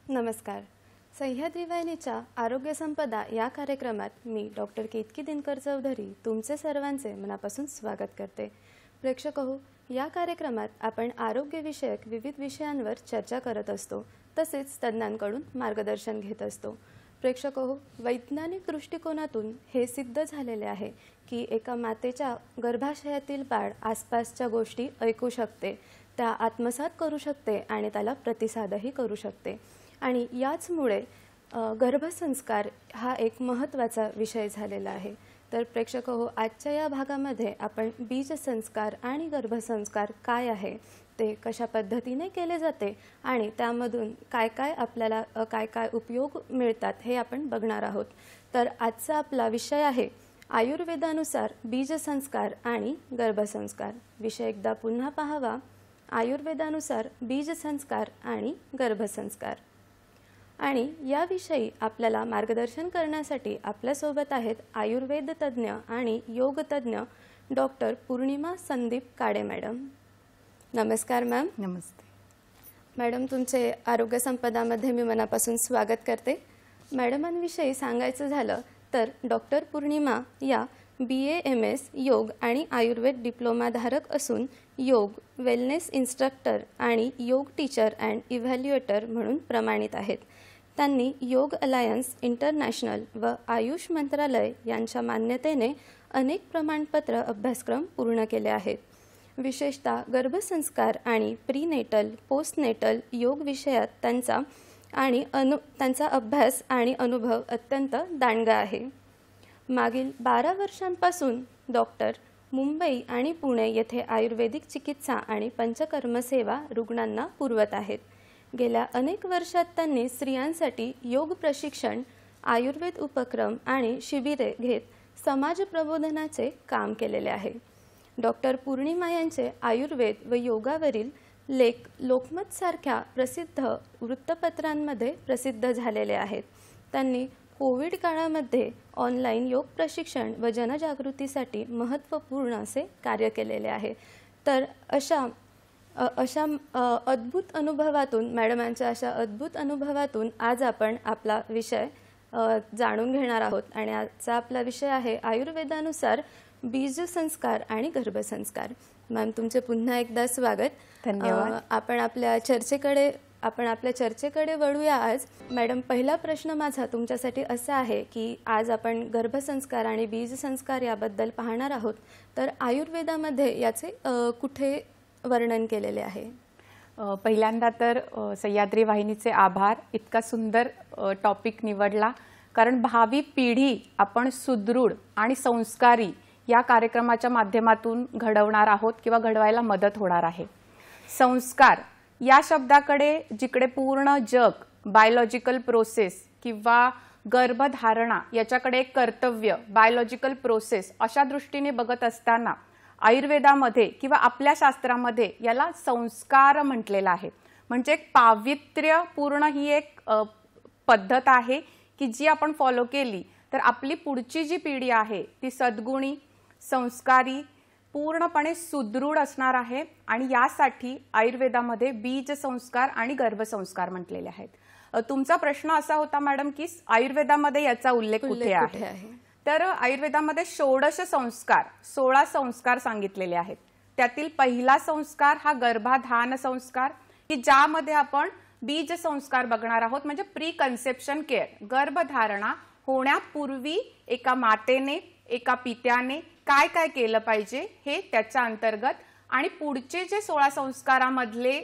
नमस्कार. सह्याद्री वाहिनीच्या आरोग्य संपदा या कार्यक्रमात मी डॉक्टर केतकी दिनकर चौधरी तुमचे सर्वांचे मनापासून स्वागत करते. प्रेक्षक हो, या कार्यक्रमात आपण आरोग्यविषयक विविध विषयांवर चर्चा करत असतो, तसेच तज्ज्ञांकडून मार्गदर्शन घेत असतो. प्रेक्षक हो, वैज्ञानिक दृष्टिकोनातून हे सिद्ध झालेले आहे की एका मातेच्या गर्भाशयातील बाळ आसपासच्या गोष्टी ऐकू शकते, त्या आत्मसात करू शकते आणि त्याला प्रतिसादही करू शकते. आणि याचमुळे गर्भसंस्कार हा एक महत्त्वाचा विषय झालेला आहे. तर प्रेक्षक हो, आजच्या या भागामध्ये आपण बीजसंस्कार आणि गर्भसंस्कार काय आहे, ते कशा पद्धतीने केले जाते आणि त्यामधून काय काय आपल्याला काय काय उपयोग मिळतात हे आपण बघणार आहोत. तर आजचा आपला विषय आहे आयुर्वेदानुसार बीजसंस्कार आणि गर्भसंस्कार. विषय एकदा पुन्हा पाहावा. आयुर्वेदानुसार बीजसंस्कार आणि गर्भसंस्कार. आणि याविषयी आपल्याला मार्गदर्शन करण्यासाठी आपल्यासोबत आहेत आयुर्वेद तज्ज्ञ आणि योग तज्ज्ञ डॉक्टर पूर्णिमा संदीप काडे मॅडम. नमस्कार मॅम. नमस्ते मॅडम, तुमचे आरोग्य संपदामध्ये मी मनापासून स्वागत करते. मॅडमांविषयी सांगायचं झालं तर डॉक्टर पूर्णिमा या BA-MS योग आणि आयुर्वेद डिप्लोमाधारक असून योग, वेलनेस इन्स्ट्रक्टर आणि योग टीचर अँड इव्हॅल्युएटर म्हणून प्रमाणित आहेत. त्यांनी योग अलायन्स इंटरनॅशनल व आयुष मंत्रालय यांच्या मान्यतेने अनेक प्रमाणपत्र अभ्यासक्रम पूर्ण केले आहेत. विशेषतः गर्भसंस्कार आणि प्रीनेटल, पोस्टनेटल योग विषयात त्यांचा अभ्यास आणि अनुभव अत्यंत दांडगा आहे. मागील 12 वर्षांपासून डॉक्टर मुंबई आणि पुणे येथे आयुर्वेदिक चिकित्सा आणि पंचकर्म सेवा रुग्णांना पुरवत आहेत. गेल्या अनेक वर्षात त्यांनी स्त्रियांसाठी योग प्रशिक्षण, आयुर्वेद उपक्रम आणि शिबिरे घेत समाज प्रबोधनाचे काम केलेले आहे. डॉक्टर पूर्णिमा यांचे आयुर्वेद व योगावरील लेख लोकमतसारख्या प्रसिद्ध वृत्तपत्रांमध्ये प्रसिद्ध झालेले आहेत. त्यांनी कोविड काळामध्ये ऑनलाईन योग प्रशिक्षण व जनजागृतीसाठी महत्त्वपूर्ण असे कार्य केलेले आहे. तर अशा अद्भुत अनुभवातून, मॅडमांच्या अशा अद्भुत अनुभवातून आज आपण आपला विषय जाणून घेणार आहोत. आणि आजचा आपला विषय आहे आयुर्वेदानुसार बीजसंस्कार आणि गर्भसंस्कार. मॅम, तुमचे पुन्हा एकदा स्वागत. धन्यवाद. आपण आपल्या चर्चेकडे वळूया आज. मॅडम, पहिला प्रश्न माझा तुमच्यासाठी असा आहे की आज आपण गर्भसंस्कार आणि बीजसंस्कार याबद्दल पाहणार आहोत. तर आयुर्वेदामध्ये याचे कुठे वर्णन केलेले आहे? पहिल्यांदा तर सह्याद्री वाहिनीचे आभार. इतका सुंदर टॉपिक निवडला, कारण भावी पिढी आपण सुदृढ आणि संस्कारी या कार्यक्रमाच्या माध्यमातून घडवणार आहोत किंवा घडवायला मदत होणार आहे. संस्कार या शब्दाकडे जिकडे पूर्ण जग बायोलॉजिकल प्रोसेस किंवा गर्भधारणा याच्याकडे एक कर्तव्य, बायोलॉजिकल प्रोसेस अशा दृष्टीने बघत असताना आयुर्वेदामध्ये किंवा आपल्या शास्त्रामध्ये याला संस्कार म्हटलेलं आहे. म्हणजे एक पावित्र्यपूर्ण ही एक पद्धत आहे की जी आपण फॉलो केली तर आपली पुढची जी पिढी आहे ती सद्गुणी, संस्कारी, पूर्णपणे सुदृढ असणार आहे. आणि यासाठी आयुर्वेदामध्ये बीज संस्कार आणि गर्भसंस्कार म्हटलेले आहेत. तुमचा प्रश्न असा होता मॅडम की आयुर्वेदामध्ये याचा उल्लेख कुठे आहे? तर आयुर्वेदामध्ये 16 संस्कार सांगितलेले आहेत. त्यातील पहिला संस्कार हा गर्भाधान संस्कार, की ज्यामध्ये आपण बीज संस्कार बघणार आहोत. म्हणजे प्री कन्सेप्शन केअर, गर्भधारणा होण्यापूर्वी एका मातेने, एका पित्याने काय काय केलं पाहिजे हे त्याच्या अंतर्गत. आणि पुढचे जे 16 संस्कारामधले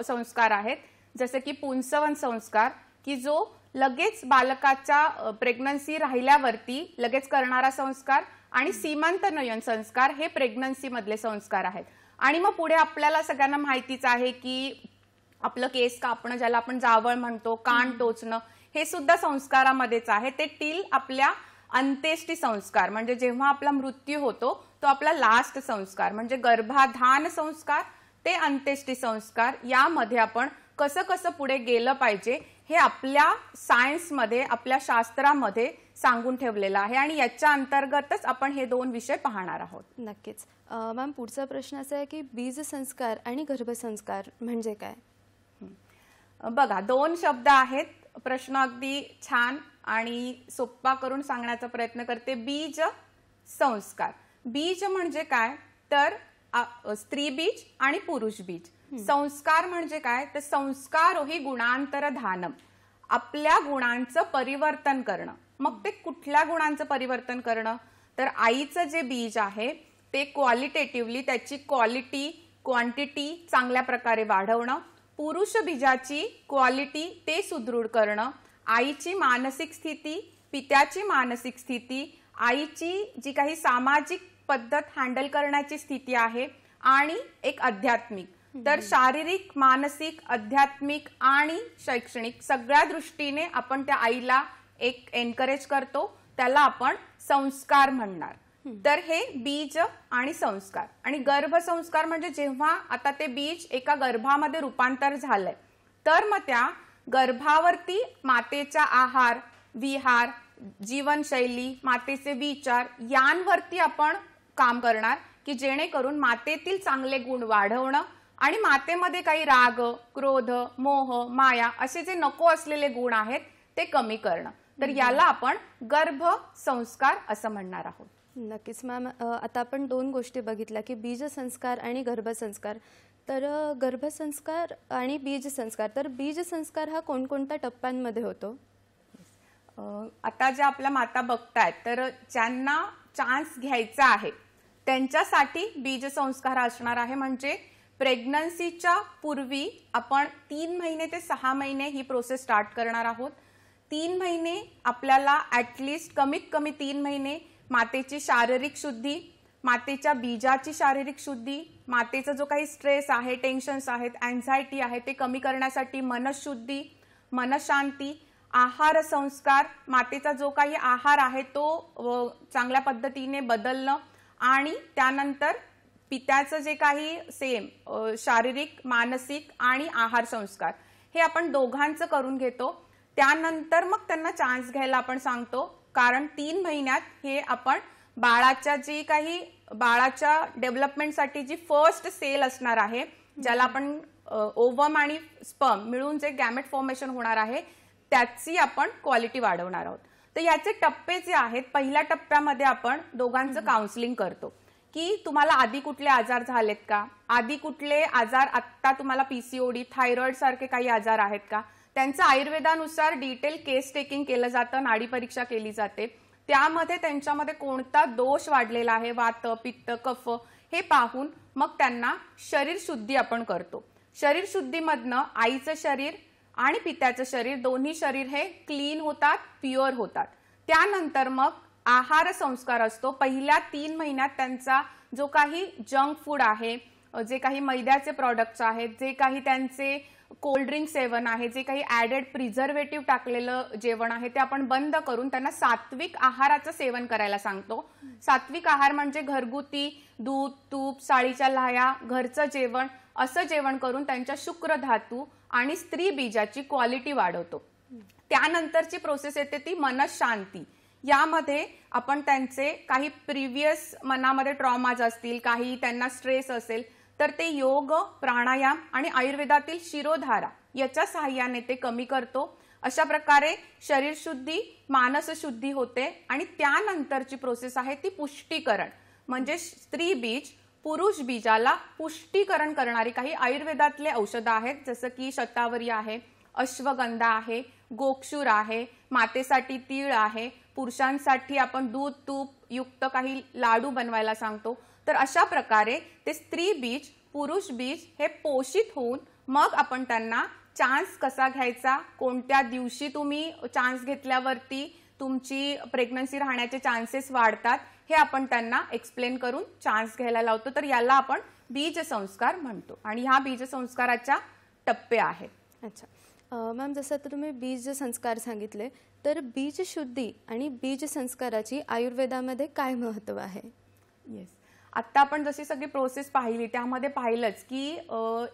संस्कार आहेत जसे की पुंसवन संस्कार, की जो लगेच बालकाच्या प्रेग्नन्सी राहिल्यावरती लगेच करणारा संस्कार, आणि सीमंतनयन संस्कार हे प्रेग्नन्सी मधले संस्कार आहेत. आणि मग पुढे आपल्याला सगळ्यांना माहितीच आहे की आपलं केस कापणं, ज्याला आपण जावळ म्हणतो, कान टोचणं, हे सुद्धा संस्कारामध्येच आहे. ते टील आपल्या अंत्येष्टी संस्कार, म्हणजे जेव्हा आपला मृत्यू होतो तो आपला लास्ट संस्कार, म्हणजे गर्भाधान संस्कार ते अंत्येष्टी संस्कार, यामध्ये आपण कसं कसं पुढे गेलं पाहिजे हे आपल्या सायन्समध्ये, आपल्या शास्त्रामध्ये सांगून ठेवलेलं आहे. आणि याच्या अंतर्गतच आपण हे 2 विषय पाहणार आहोत. नक्कीच. मॅम, पुढचा प्रश्न असा आहे की बीज संस्कार आणि गर्भसंस्कार म्हणजे काय? बघा, 2 शब्द आहेत. प्रश्न अगदी छान आणि सोपा करून सांगण्याचा प्रयत्न करते. बीज संस्कार. बीज म्हणजे काय तर स्त्री बीज आणि पुरुष बीज. संस्कार म्हणजे काय तर संस्कारो हि गुणांतर धानम, आपल्या गुणांचं परिवर्तन करणं. मग ते कुठल्या गुणांचं परिवर्तन करणं तर आईचं जे बीज आहे ते क्वालिटेटिव्हली त्याची क्वालिटी क्वांटिटी चांगल्या प्रकारे वाढवणं, पुरुष बीजाची क्वालिटी ते सुदृढ करणं, आईची मानसिक स्थिती, पित्याची मानसिक स्थिती, आईची जी काही सामाजिक पद्धत हँडल करण्याची स्थिती आहे, आणि एक आध्यात्मिक. तर शारीरिक, मानसिक, आध्यात्मिक आणि शैक्षणिक सगळ्या दृष्टीने आपण त्या आईला एक एनकरेज करतो, त्याला आपण संस्कार म्हणणार. तर हे बीज आणि संस्कार. आणि गर्भसंस्कार म्हणजे जेव्हा आता ते बीज एका गर्भामध्ये रूपांतर झालंय, तर मग त्या गर्भावरती मातेचा आहार, विहार, जीवनशैली, मातेचे विचार यांवरती आपण काम करणार, की जेणेकरून मातेतील चांगले गुण वाढवणं आणि मातेमध्ये काही राग, क्रोध, मोह, माया असे जे नको असलेले गुण आहेत ते कमी करणं. तर याला आपण गर्भसंस्कार असं म्हणणार आहोत. नक्कीच मॅम. आता आपण 2 गोष्टी बघितल्या की बीज संस्कार आणि गर्भसंस्कार. तर गर्भसंस्कार आणि बीज संस्कार, तर बीज संस्कार हा कोणकोणत्या टप्प्यांमध्ये होतो? आता ज्या आपल्या माता बघतायत, तर ज्यांना चान्स घ्यायचा आहे त्यांच्यासाठी बीज संस्कार असणार आहे. म्हणजे प्रेग्नन्सीच्या पूर्वी आपण 3 महिने ते 6 महिने ही प्रोसेस स्टार्ट करणार आहोत. 3 महिने आपल्याला ऍटलिस्ट कमीत कमी 3 महिने मातेची शारीरिक शुद्धी, मातेच्या बीजाची शारीरिक शुद्धी, मातेचा जो काही स्ट्रेस आहे, टेन्शन्स आहेत, अँझायटी आहे ते कमी करण्यासाठी मनशुद्धी, मनशांती, आहार संस्कार, मातेचा जो काही आहार आहे तो चांगल्या पद्धतीने बदलणं, आणि त्यानंतर पित्याचं जे काही सेम शारीरिक, मानसिक आणि आहार संस्कार हे आपण दोघांचं करून घेतो. त्यानंतर मग त्यांना चान्स घ्यायला आपण सांगतो, कारण 3 महिन्यात हे आपण बाळाच्या डेव्हलपमेंटसाठी जी फर्स्ट सेल असणार आहे, ज्याला आपण ओवम आणि स्पर्म मिळून जे गॅमेट फॉर्मेशन होणार आहे त्याची आपण क्वालिटी वाढवणार आहोत. तर याचे टप्पे जे आहेत, पहिल्या टप्प्यामध्ये आपण दोघांचं काउन्सिलिंग करतो की तुम्हाला आधी कुठले आजार झालेत का, आधी कुठले आजार, आत्ता तुम्हाला पीसीओडी, थायरॉइड सारखे काही आजार आहेत का, त्यांचं आयुर्वेदानुसार डिटेल केस टेकिंग केलं जातं, नाडी परीक्षा केली जाते, त्यामध्ये त्यांच्यामध्ये कोणता दोष वाढलेला आहे, वात, पित्त, कफ हे पाहून मग त्यांना शरीर शुद्धी आपण करतो. शरीर शुद्धीमधनं आईचं शरीर आणि पित्याचं शरीर दोन्ही शरीर हे क्लीन होतात, प्युअर होतात. त्यानंतर मग आहार संस्कार असतो. पहिल्या 3 महिन्यात त्यांचा जो काही जंक फूड आहे, जे काही मैद्याचे प्रॉडक्ट्स आहेत, जे काही त्यांचे कोल्ड्रिंक सेवन आहे, जे काही ऍडेड प्रिझर्वेटिव्ह टाकलेलं जेवण आहे ते आपण बंद करून त्यांना सात्विक आहाराचं सेवन करायला सांगतो. सात्विक आहार म्हणजे घरगुती दूध, तूप, साळीच्या लाह्या, घरचं जेवण, असं जेवण करून त्यांच्या शुक्र धातू आणि स्त्री बीजाची क्वालिटी वाढवतो. त्यानंतरची प्रोसेस येते ती मनशांती. यामध्ये आपण त्यांचे काही प्रिव्हियस मनामध्ये ट्रॉमाज असतील, काही त्यांना स्ट्रेस असेल, तर ते योग, प्राणायाम आणि आयुर्वेदातील शिरोधारा याच्या सहाय्याने ते कमी करतो. अशा प्रकारे शरीर शुद्धी, मानस शुद्धी होते. आणि त्यानंतरची प्रोसेस आहे ती पुष्टीकरण. म्हणजे स्त्री बीज पुरुष बीजाला पुष्टीकरण करणारी काही आयुर्वेदातले औषधं आहेत, जसं की शतावरी आहे, अश्वगंधा आहे, गोक्षूर आहे, मातेसाठी तीळ आहे, पुरुषांसाठी आपण दूध तूप युक्त काही लाडू बनवायला सांगतो. तर अशा प्रकारे ते स्त्री बीज पुरुष बीज हे पोषित होऊन मग आपण त्यांना चान्स कसा घ्यायचा, कोणत्या दिवशी तुम्ही चान्स घेतल्यावरती तुमची प्रेग्नन्सी राहण्याचे चान्सेस वाढतात, हे आपण त्यांना एक्सप्लेन करून चान्स घ्यायला लावतो. तर याला आपण बीज संस्कार म्हणतो आणि ह्या बीज संस्काराच्या टप्पे आहेत. अच्छा मॅम, जसं आता तुम्ही बीज संस्कार सांगितले, तर बीज शुद्धी आणि बीज संस्काराची आयुर्वेदामध्ये काय महत्त्व आहे? येस, आत्ता आपण जशी सगळी प्रोसेस पाहिली त्यामध्ये पाहिलंच की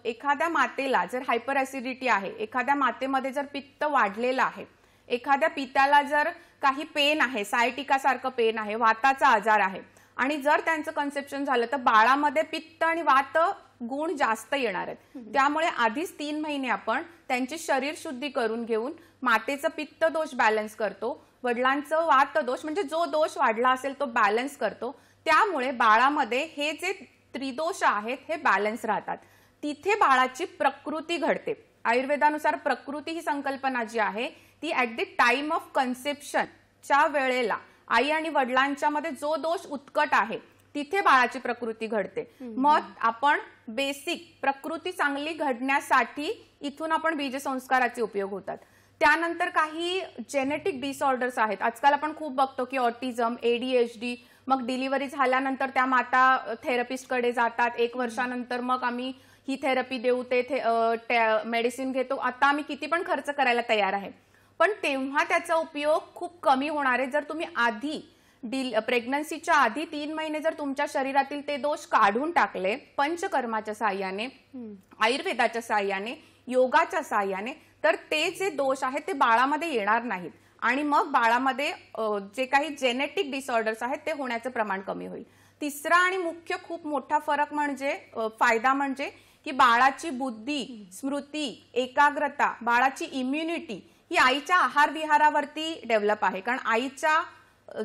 एखाद्या मातेला जर हायपर ॲसिडिटी आहे, एखाद्या मातेमध्ये जर पित्त वाढलेलं आहे, एखाद्या पित्याला जर काही पेन आहे, सायटिकासारखं पेन आहे, वाताचा आजार आहे आणि जर त्यांचं कन्सेप्शन झालं तर बाळामध्ये पित्त आणि वात गुण जास्त येणार आहेत. त्यामुळे आधीच 3 महिने आपण त्यांची शरीर शुद्धी करून घेऊन मातेचं पित्त दोष बॅलन्स करतो, वडिलांचं वात दोष म्हणजे जो दोष वाढला असेल तो बॅलन्स करतो. त्यामुळे बाळामध्ये हे जे त्रिदोष आहेत हे बॅलन्स राहतात. तिथे बाळाची प्रकृती घडते. आयुर्वेदानुसार प्रकृती ही संकल्पना जी आहे ती ऍट द टाइम ऑफ कन्सेप्शनच्या वेळेला आई आणि वडिलांच्या मध्ये जो दोष उत्कट आहे तिथे बाळाची प्रकृती घडते. मग आपण बेसिक प्रकृती चांगली घडण्यासाठी इथून आपण बीजसंस्काराचे उपयोग होतात. त्यानंतर काही जेनेटिक डिसऑर्डर्स आहेत. आजकाल आपण खूप बघतो की ऑटिझम, ADHD, मग डिलिव्हरी झाल्यानंतर त्या माता थेरपिस्टकडे जातात. 1 वर्षानंतर मग आम्ही ही थेरपी देऊ, ते मेडिसिन घेतो. आता आम्ही किती पण खर्च करायला तयार आहे, पण तेव्हा त्याचा उपयोग खूप कमी होणार आहे जर तुम्ही आधी प्रेग्नन्सीच्या आधी 3 महिने जर तुमच्या शरीरातील ते दोष काढून टाकले पंचकर्माच्या साहाय्याने, आयुर्वेदाच्या साहाय्याने, योगाच्या साहाय्याने, तर ते जे दोष आहेत ते बाळामध्ये येणार नाहीत आणि मग बाळामध्ये जे काही जेनेटिक डिसऑर्डर्स आहेत ते होण्याचं प्रमाण कमी होईल. तिसरा आणि मुख्य खूप मोठा फरक म्हणजे फायदा म्हणजे की बाळाची बुद्धी, स्मृती, एकाग्रता, बाळाची इम्युनिटी ही आईच्या आहार विहारावरती डेव्हलप आहे. कारण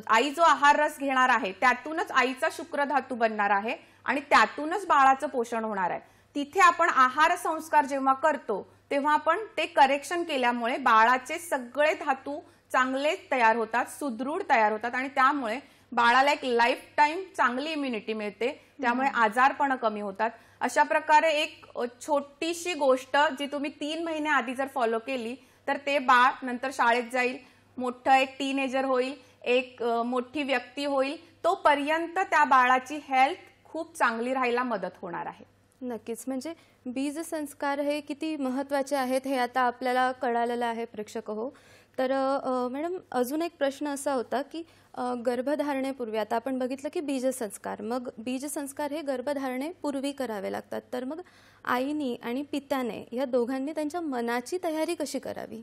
आई जो आहार रस घेणार आहे त्यातूनच आईचा शुक्रधातू बनणार आहे आणि त्यातूनच बाळाचं पोषण होणार आहे. तिथे आपण आहार संस्कार जेव्हा करतो तेव्हा आपण ते करेक्शन केल्यामुळे बाळाचे सगळे धातू चांगले तयार होतात, सुदृढ तयार होतात आणि त्यामुळे बाळाला एक लाईफ टाईम चांगली इम्युनिटी मिळते. त्यामुळे आजारपण कमी होतात. अशा प्रकारे एक छोटीशी गोष्ट जी तुम्ही 3 महिने आधी जर फॉलो केली तर ते बाळ नंतर शाळेत जाईल, मोठं एक टीनेजर होईल, एक मोठी व्यक्ती होईल, तोपर्यंत त्या बाळाची हेल्थ खूप चांगली राहायला मदत होणार आहे. नक्कीच, म्हणजे बीज संस्कार हे किती महत्त्वाचे आहेत हे आता आपल्याला कळालेलं आहे प्रेक्षक हो. तर मॅडम, अजून एक प्रश्न असा होता की गर्भधारणेपूर्वी आता आपण बघितलं की बीजसंस्कार, मग बीजसंस्कार हे गर्भधारणेपूर्वी करावे लागतात, तर मग आईनी आणि पित्याने या दोघांनी त्यांच्या मनाची तयारी कशी करावी?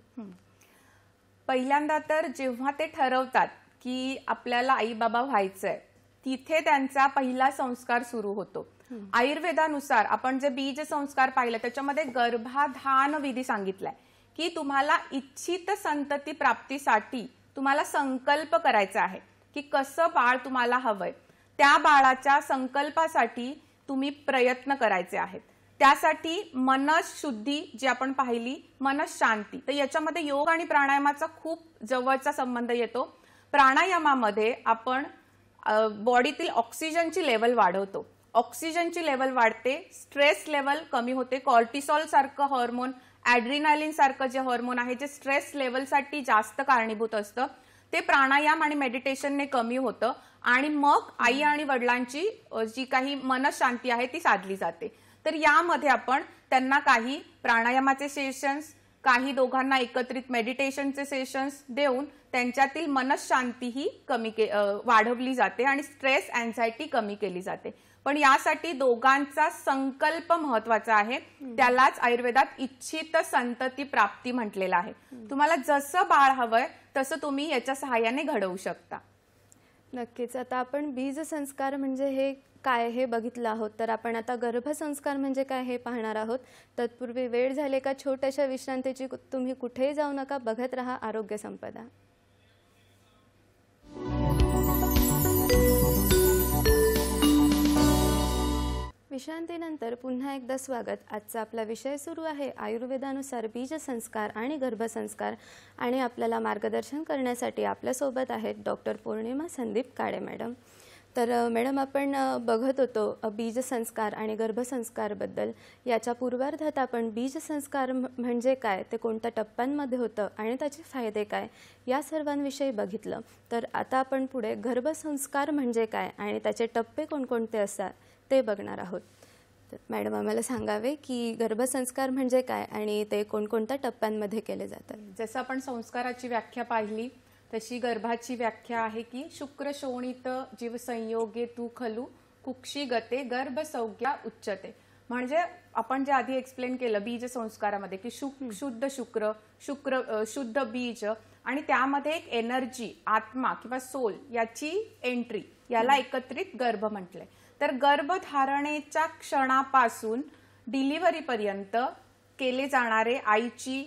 पहिल्यांदा तर जेव्हा ते ठरवतात की आपल्याला आई बाबा व्हायचंय तिथे त्यांचा पहिला संस्कार सुरू होतो. आयुर्वेदानुसार आपण जे बीज संस्कार पाहिलं त्याच्यामध्ये गर्भाधान विधी सांगितलाय की तुम्हाला इच्छित संतती प्राप्तीसाठी तुम्हाला संकल्प करायचा आहे की कसं बाळ तुम्हाला हवंय. त्या बाळाच्या संकल्पासाठी तुम्ही प्रयत्न करायचे आहेत. त्यासाठी मनःशुद्धी जी आपण पाहिली, मनःशांती, तर याच्यामध्ये योग आणि प्राणायामाचा खूप जवळचा संबंध येतो. प्राणायामामध्ये आपण बॉडीतील ऑक्सिजनची लेवल वाढवतो. ऑक्सिजनची लेवल वाढते, स्ट्रेस लेवल कमी होते. कॉर्टिसॉल सारखं हॉर्मोन, ॲड्रिनालिन सारखं जे हॉर्मोन आहे जे स्ट्रेस लेवलसाठी जास्त कारणीभूत असतं ते प्राणायाम आणि मेडिटेशनने कमी होतं आणि मग आई आणि वडिलांची जी काही मनःशांती आहे ती साधली जाते. तर यामध्ये आपण त्यांना काही प्राणायामाचे सेशन्स, काही दोघांना एकत्रित मेडिटेशनचे सेशन्स देऊन त्यांच्यातील मनःशांतीही वाढवली जाते आणि स्ट्रेस, अँझायटी कमी केली जाते. पण यासाठी दोघांचा संकल्प महत्वाचा आहे. त्यालाच आयुर्वेदात इच्छित संतती प्राप्ती म्हटलेलं आहे. तुम्हाला जसं बाळ हवंय तसं तुम्ही याच्या सहाय्याने घडवू शकता. नक्कीच. आता आपण बीज संस्कार म्हणजे हे काय हे बघितलं आहोत, तर आपण आता गर्भसंस्कार म्हणजे काय हे पाहणार आहोत. तत्पूर्वी वेळ झाले का छोट्याशा विश्रांतीची. तुम्ही कुठेही जाऊ नका, बघत रहा आरोग्य संपदा. विश्रांतीनंतर पुन्हा एकदा स्वागत. आजचा आपला विषय सुरू आहे आयुर्वेदानुसार बीजसंस्कार आणि गर्भसंस्कार आणि आपल्याला मार्गदर्शन करण्यासाठी आपल्यासोबत आहेत डॉक्टर पौर्णिमा संदीप काळे मॅडम. तर मॅडम आपण बघत होतो बीजसंस्कार आणि गर्भसंस्कारबद्दल. याच्या पूर्वार्धात आपण बीजसंस्कार म्हणजे काय, ते कोणत्या टप्प्यांमध्ये होतं आणि त्याचे फायदे काय, या सर्वांविषयी बघितलं. तर आता आपण पुढे गर्भसंस्कार म्हणजे काय आणि त्याचे टप्पे कोणकोणते असतात ते बघणार आहोत. तर मॅडम आम्हाला सांगावे की गर्भसंस्कार म्हणजे काय आणि ते कोणकोणत्या टप्प्यांमध्ये केले जातात. जसं आपण संस्काराची व्याख्या पाहिली तशी गर्भाची व्याख्या आहे की शुक्र शोणित जीव संयोगे तू खलू कुक्षी गते गर्भसौख्या उच्चते. म्हणजे आपण जे आधी एक्सप्लेन केलं बीज संस्कारामध्ये की शुद्ध शुक्र शुद्ध बीज आणि त्यामध्ये एक एनर्जी आत्मा किंवा सोल याची एंट्री, याला एकत्रित गर्भ म्हटलंय. तर गर्भधारणेच्या क्षणापासून डिलिव्हरीपर्यंत केले जाणारे आईची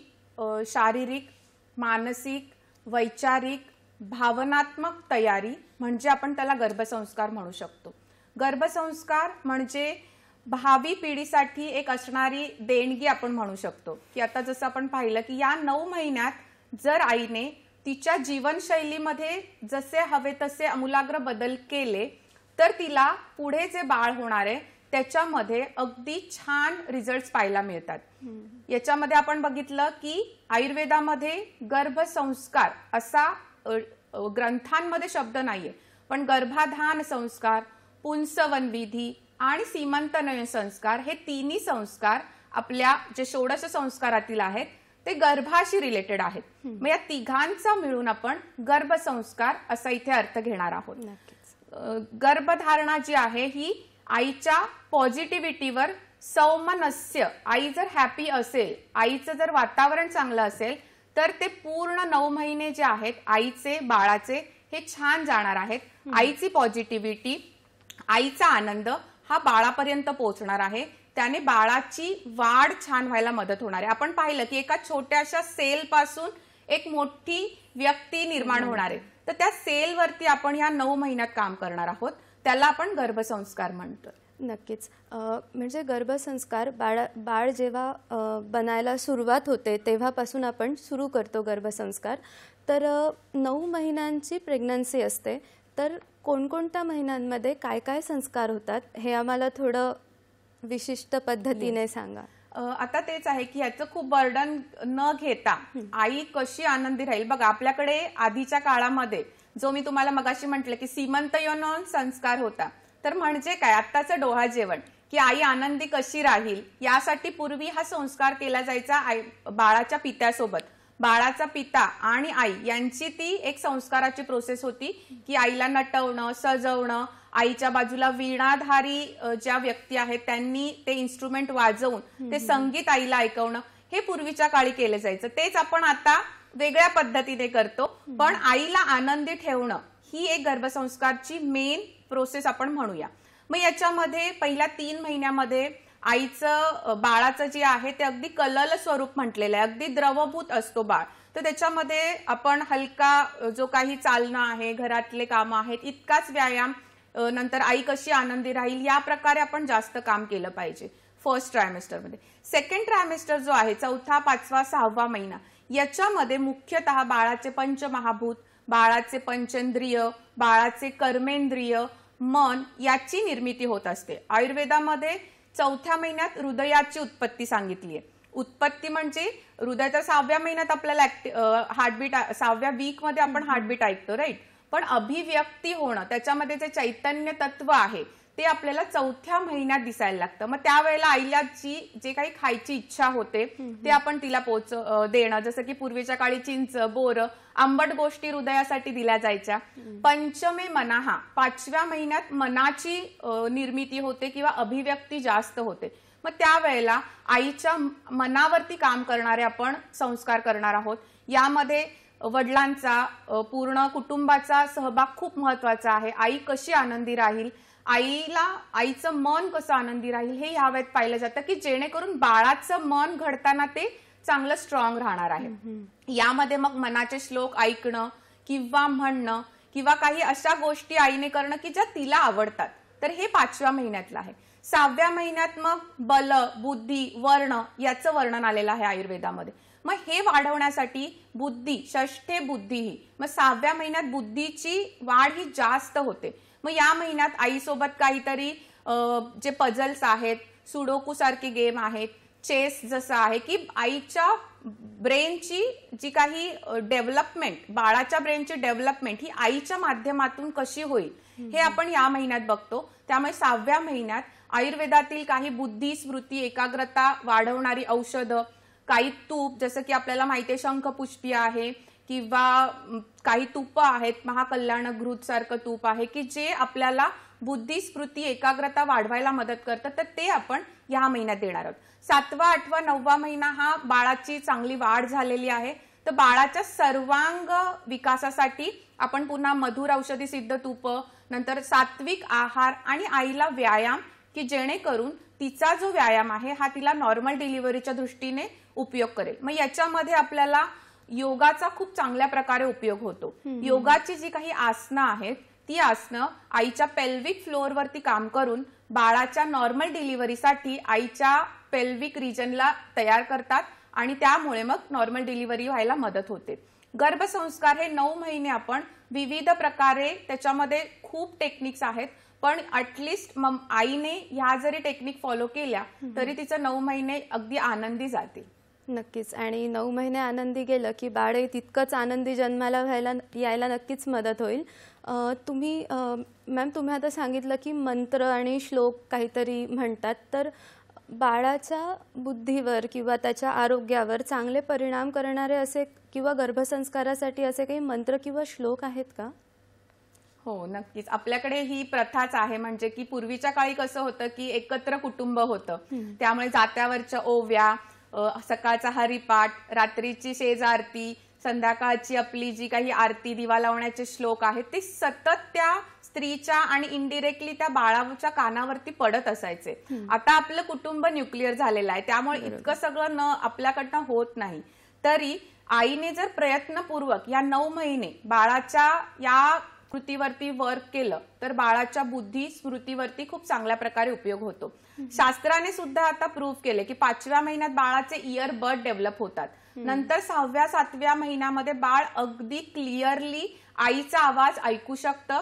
शारीरिक, मानसिक, वैचारिक, भावनात्मक तयारी म्हणजे आपण त्याला गर्भसंस्कार म्हणू शकतो. गर्भसंस्कार म्हणजे भावी पिढीसाठी एक असणारी देणगी आपण म्हणू शकतो. की आता जसं आपण पाहिलं की या 9 महिन्यात जर आईने तिच्या जीवनशैलीमध्ये जसे हवे तसे आमूलाग्र बदल केले तर तिला पुढे जे बाळ होणार आहे त्याच्यामध्ये अगदी छान रिझल्ट्स पाहायला मिळतात. याच्यामध्ये आपण बघितलं की आयुर्वेदामध्ये गर्भसंस्कार असा ग्रंथांमध्ये शब्द नाहीये, पण गर्भाधान संस्कार, पुंसवन विधी आणि सीमंतनयन संस्कार हे तिन्ही संस्कार आपल्या जे 16 संस्कारातील आहेत ते गर्भाशी रिलेटेड आहेत. मग या तिघांचा मिळून आपण गर्भसंस्कार असा इथे अर्थ घेणार आहोत. गर्भधारणा जी आहे ही आईच्या पॉझिटिव्हिटीवर सौमनस्य, आई जर हॅपी असेल, आईचं जर वातावरण चांगलं असेल तर ते पूर्ण 9 महिने जे आहेत आईचे बाळाचे हे छान जाणार आहेत. आईची पॉझिटिव्हिटी, आईचा आनंद हा बाळापर्यंत पोहोचणार आहे. त्याने बाळाची वाढ छान व्हायला मदत होणार आहे. आपण पाहिलं की एका छोट्याशा सेल पासून एक मोठी व्यक्ती निर्माण होणार आहे. तर त्या सेलवरती आपण या 9 महिन्यात काम करणार आहोत. त्याला आपण गर्भसंस्कार म्हणतो. नक्कीच. म्हणजे गर्भसंस्कार बाळ जेव्हा बनायला सुरुवात होते तेव्हापासून आपण सुरू करतो गर्भसंस्कार. तर 9 महिन्यांची प्रेग्नन्सी असते, तर कोणकोणत्या महिन्यांमध्ये काय काय संस्कार होतात हे आम्हाला थोडं विशिष्ट पद्धतीने सांगा. आता तेच आहे की ह्याचं खूप बर्डन न घेता आई कशी आनंदी राहील. बघा आपल्याकडे आधीच्या काळामध्ये जो मी तुम्हाला मगाशी म्हटलं की सीमंतयन संस्कार होता, तर म्हणजे काय आत्ताचं डोहा जेवण की आई आनंदी कशी राहील यासाठी पूर्वी हा संस्कार केला जायचा बाळाच्या पित्यासोबत. बाळाचा पिता आणि आई यांची ती एक संस्काराची प्रोसेस होती की आईला नटवणं, सजवणं, आईच्या बाजूला वीणाधारी ज्या व्यक्ती आहेत त्यांनी ते इन्स्ट्रुमेंट वाजवून ते संगीत आईला ऐकवणं, हे पूर्वीच्या काळी केलं जायचं. तेच आपण आता वेगळ्या पद्धतीने करतो, पण आईला आनंदी ठेवणं ही एक गर्भसंस्कारची मेन प्रोसेस आपण म्हणूया. मग याच्यामध्ये पहिल्या 3 महिन्यामध्ये आईचं बाळाचं जे आहे ते अगदी कलल स्वरूप म्हटलेलं आहे, अगदी द्रवभूत असतो बाळ. तर त्याच्यामध्ये आपण हलका जो काही चालणं आहे, घरातले कामं आहेत, इतकाच व्यायाम, नंतर आई कशी आनंदी राहील या प्रकारे आपण जास्त काम केलं पाहिजे फर्स्ट ट्रायमेस्टरमध्ये. सेकंड ट्रायमेस्टर जो आहे 4था, 5वा, 6वा महिना, याच्यामध्ये मुख्यतः बाळाचे पंचमहाभूत, बाळाचे पंचेंद्रिय, बाळाचे कर्मेंद्रिय, मन याची निर्मिती होत असते. आयुर्वेदामध्ये 4थ्या महिन्यात हृदयाची उत्पत्ती सांगितली आहे. उत्पत्ती म्हणजे हृदयाच्या 6व्या महिन्यात आपल्याला हार्टबीट, 6व्या वीक मध्ये आपण हार्टबीट ऐकतो, राईट. पण अभिव्यक्ती होणं, त्याच्यामध्ये जे चैतन्य तत्व आहे ते आपल्याला 4थ्या महिन्यात दिसायला लागतं. मग त्यावेळेला आईला जे काही खायची इच्छा होते ते आपण तिला देणं, जसं की पूर्वीच्या काळी चिंच, बोर, आंबट गोष्टी हृदयासाठी दिल्या जायच्या. पंचमे मनाहा, 5व्या महिन्यात मनाची निर्मिती होते किंवा अभिव्यक्ती जास्त होते. मग त्यावेळेला आईच्या मनावरती काम करणारे आपण संस्कार करणार आहोत. यामध्ये वडिलांचा, पूर्ण कुटुंबाचा सहभाग खूप महत्वाचा आहे. आई कशी आनंदी राहील, आईचं मन कसं आनंदी राहील हे ह्या वेळेत पाहिलं जातं की जेणेकरून बाळाचं मन घडताना ते चांगलं स्ट्रॉंग राहणार आहे. यामध्ये मग मनाचे श्लोक ऐकणं किंवा म्हणणं किंवा काही अशा गोष्टी आईने करणं की ज्या तिला आवडतात, तर हे 5व्या महिन्यातलं आहे. 6व्या महिन्यात मग बल, बुद्धी, वर्ण याचं वर्णन आलेलं आहे आयुर्वेदामध्ये. मग हे वाढवण्यासाठी बुद्धी, षष्ठे बुद्धी ही, मग 6व्या महिन्यात बुद्धीची वाढ ही जास्त होते. मग या महिन्यात आईसोबत काहीतरी जे पझल्स आहेत, सुडोकू सारखी गेम आहेत, चेस जसं आहे की आईच्या ब्रेनची जी काही डेव्हलपमेंट, बाळाच्या ब्रेनची डेव्हलपमेंट ही आईच्या माध्यमातून कशी होईल हे आपण या महिन्यात बघतो. त्यामुळे 6व्या महिन्यात आयुर्वेदातील काही बुद्धी, स्मृती, एकाग्रता वाढवणारी औषधं, काही तूप, जसं की आपल्याला माहिती आहे शंखपुष्पी आहे किंवा काही तुप आहेत, महाकल्याण घृत सारखं तूप आहे की जे आपल्याला बुद्धी, स्मृती, एकाग्रता वाढवायला मदत करतं, तर ते आपण या महिन्यात देणार आहोत. 7वा, 8वा, 9वा महिना हा बाळाची चांगली वाढ झालेली आहे, तर बाळाच्या सर्वांग विकासासाठी आपण पुन्हा मधुर औषधी सिद्ध तूप, नंतर सात्विक आहार आणि आईला व्यायाम की जेणेकरून तिचा जो व्यायाम आहे हा तिला नॉर्मल डिलिव्हरीच्या दृष्टीने उपयोग करेल. मग याच्यामध्ये आपल्याला योगाचा खूप चांगल्या प्रकारे उपयोग होतो. योगाची जी काही आसनं आहेत ती आसनं आईच्या पेल्विक फ्लोअरवरती काम करून बाळाच्या नॉर्मल डिलिव्हरीसाठी आईच्या पेल्विक रिजनला तयार करतात आणि त्यामुळे मग नॉर्मल डिलिव्हरी व्हायला मदत होते. गर्भसंस्कार हे 9 महिने आपण विविध प्रकारे, त्याच्यामध्ये खूप टेक्निक्स आहेत, पण ऍटलिस्ट आईने ह्या जरी टेक्निक फॉलो केल्या तरी तिचं 9 महिने अगदी आनंदी जातील. नक्कीच. आणि 9 महिने आनंदी गेलं की बाळ तितकंच आनंदी जन्माला यायला नक्कीच मदत होईल. तुम्ही आता सांगितलं की मंत्र आणि श्लोक काहीतरी म्हणतात, तर बाळाच्या बुद्धीवर किंवा त्याच्या आरोग्यावर चांगले परिणाम करणारे असे किंवा गर्भसंस्कारासाठी असे काही मंत्र किंवा श्लोक आहेत का? हो, नक्कीच. आपल्याकडे ही प्रथाच आहे, म्हणजे की पूर्वीच्या काळी कसं होतं की एकत्र कुटुंब होतं, त्यामुळे जात्यावरच्या ओव्या, सकाळचा हरिपाठ, रात्रीची शेज आरती, संध्याकाळची आपली जी काही आरती, दिवा लावण्याचे श्लोक आहेत ते सतत त्या स्त्रीच्या आणि इनडिरेक्टली त्या बाळाच्या कानावरती पडत असायचे. आता आपलं कुटुंब न्यूक्लिअर झालेलं आहे, त्यामुळे इतकं सगळं आपल्याकडनं होत नाही. तरी आईने जर प्रयत्नपूर्वक या 9 महिने बाळाच्या या कृतीवरती वर्क केलं तर बाळाच्या बुद्धी, स्मृतीवरती खूप चांगल्या प्रकारे उपयोग होतो. शास्त्राने सुद्धा आता प्रूव्ह केले की 5व्या महिन्यात बाळाचे इयर बड डेव्हलप होतात. नंतर 6व्या, 7व्या महिन्यामध्ये बाळ अगदी क्लिअरली आईचा आवाज ऐकू शकतं.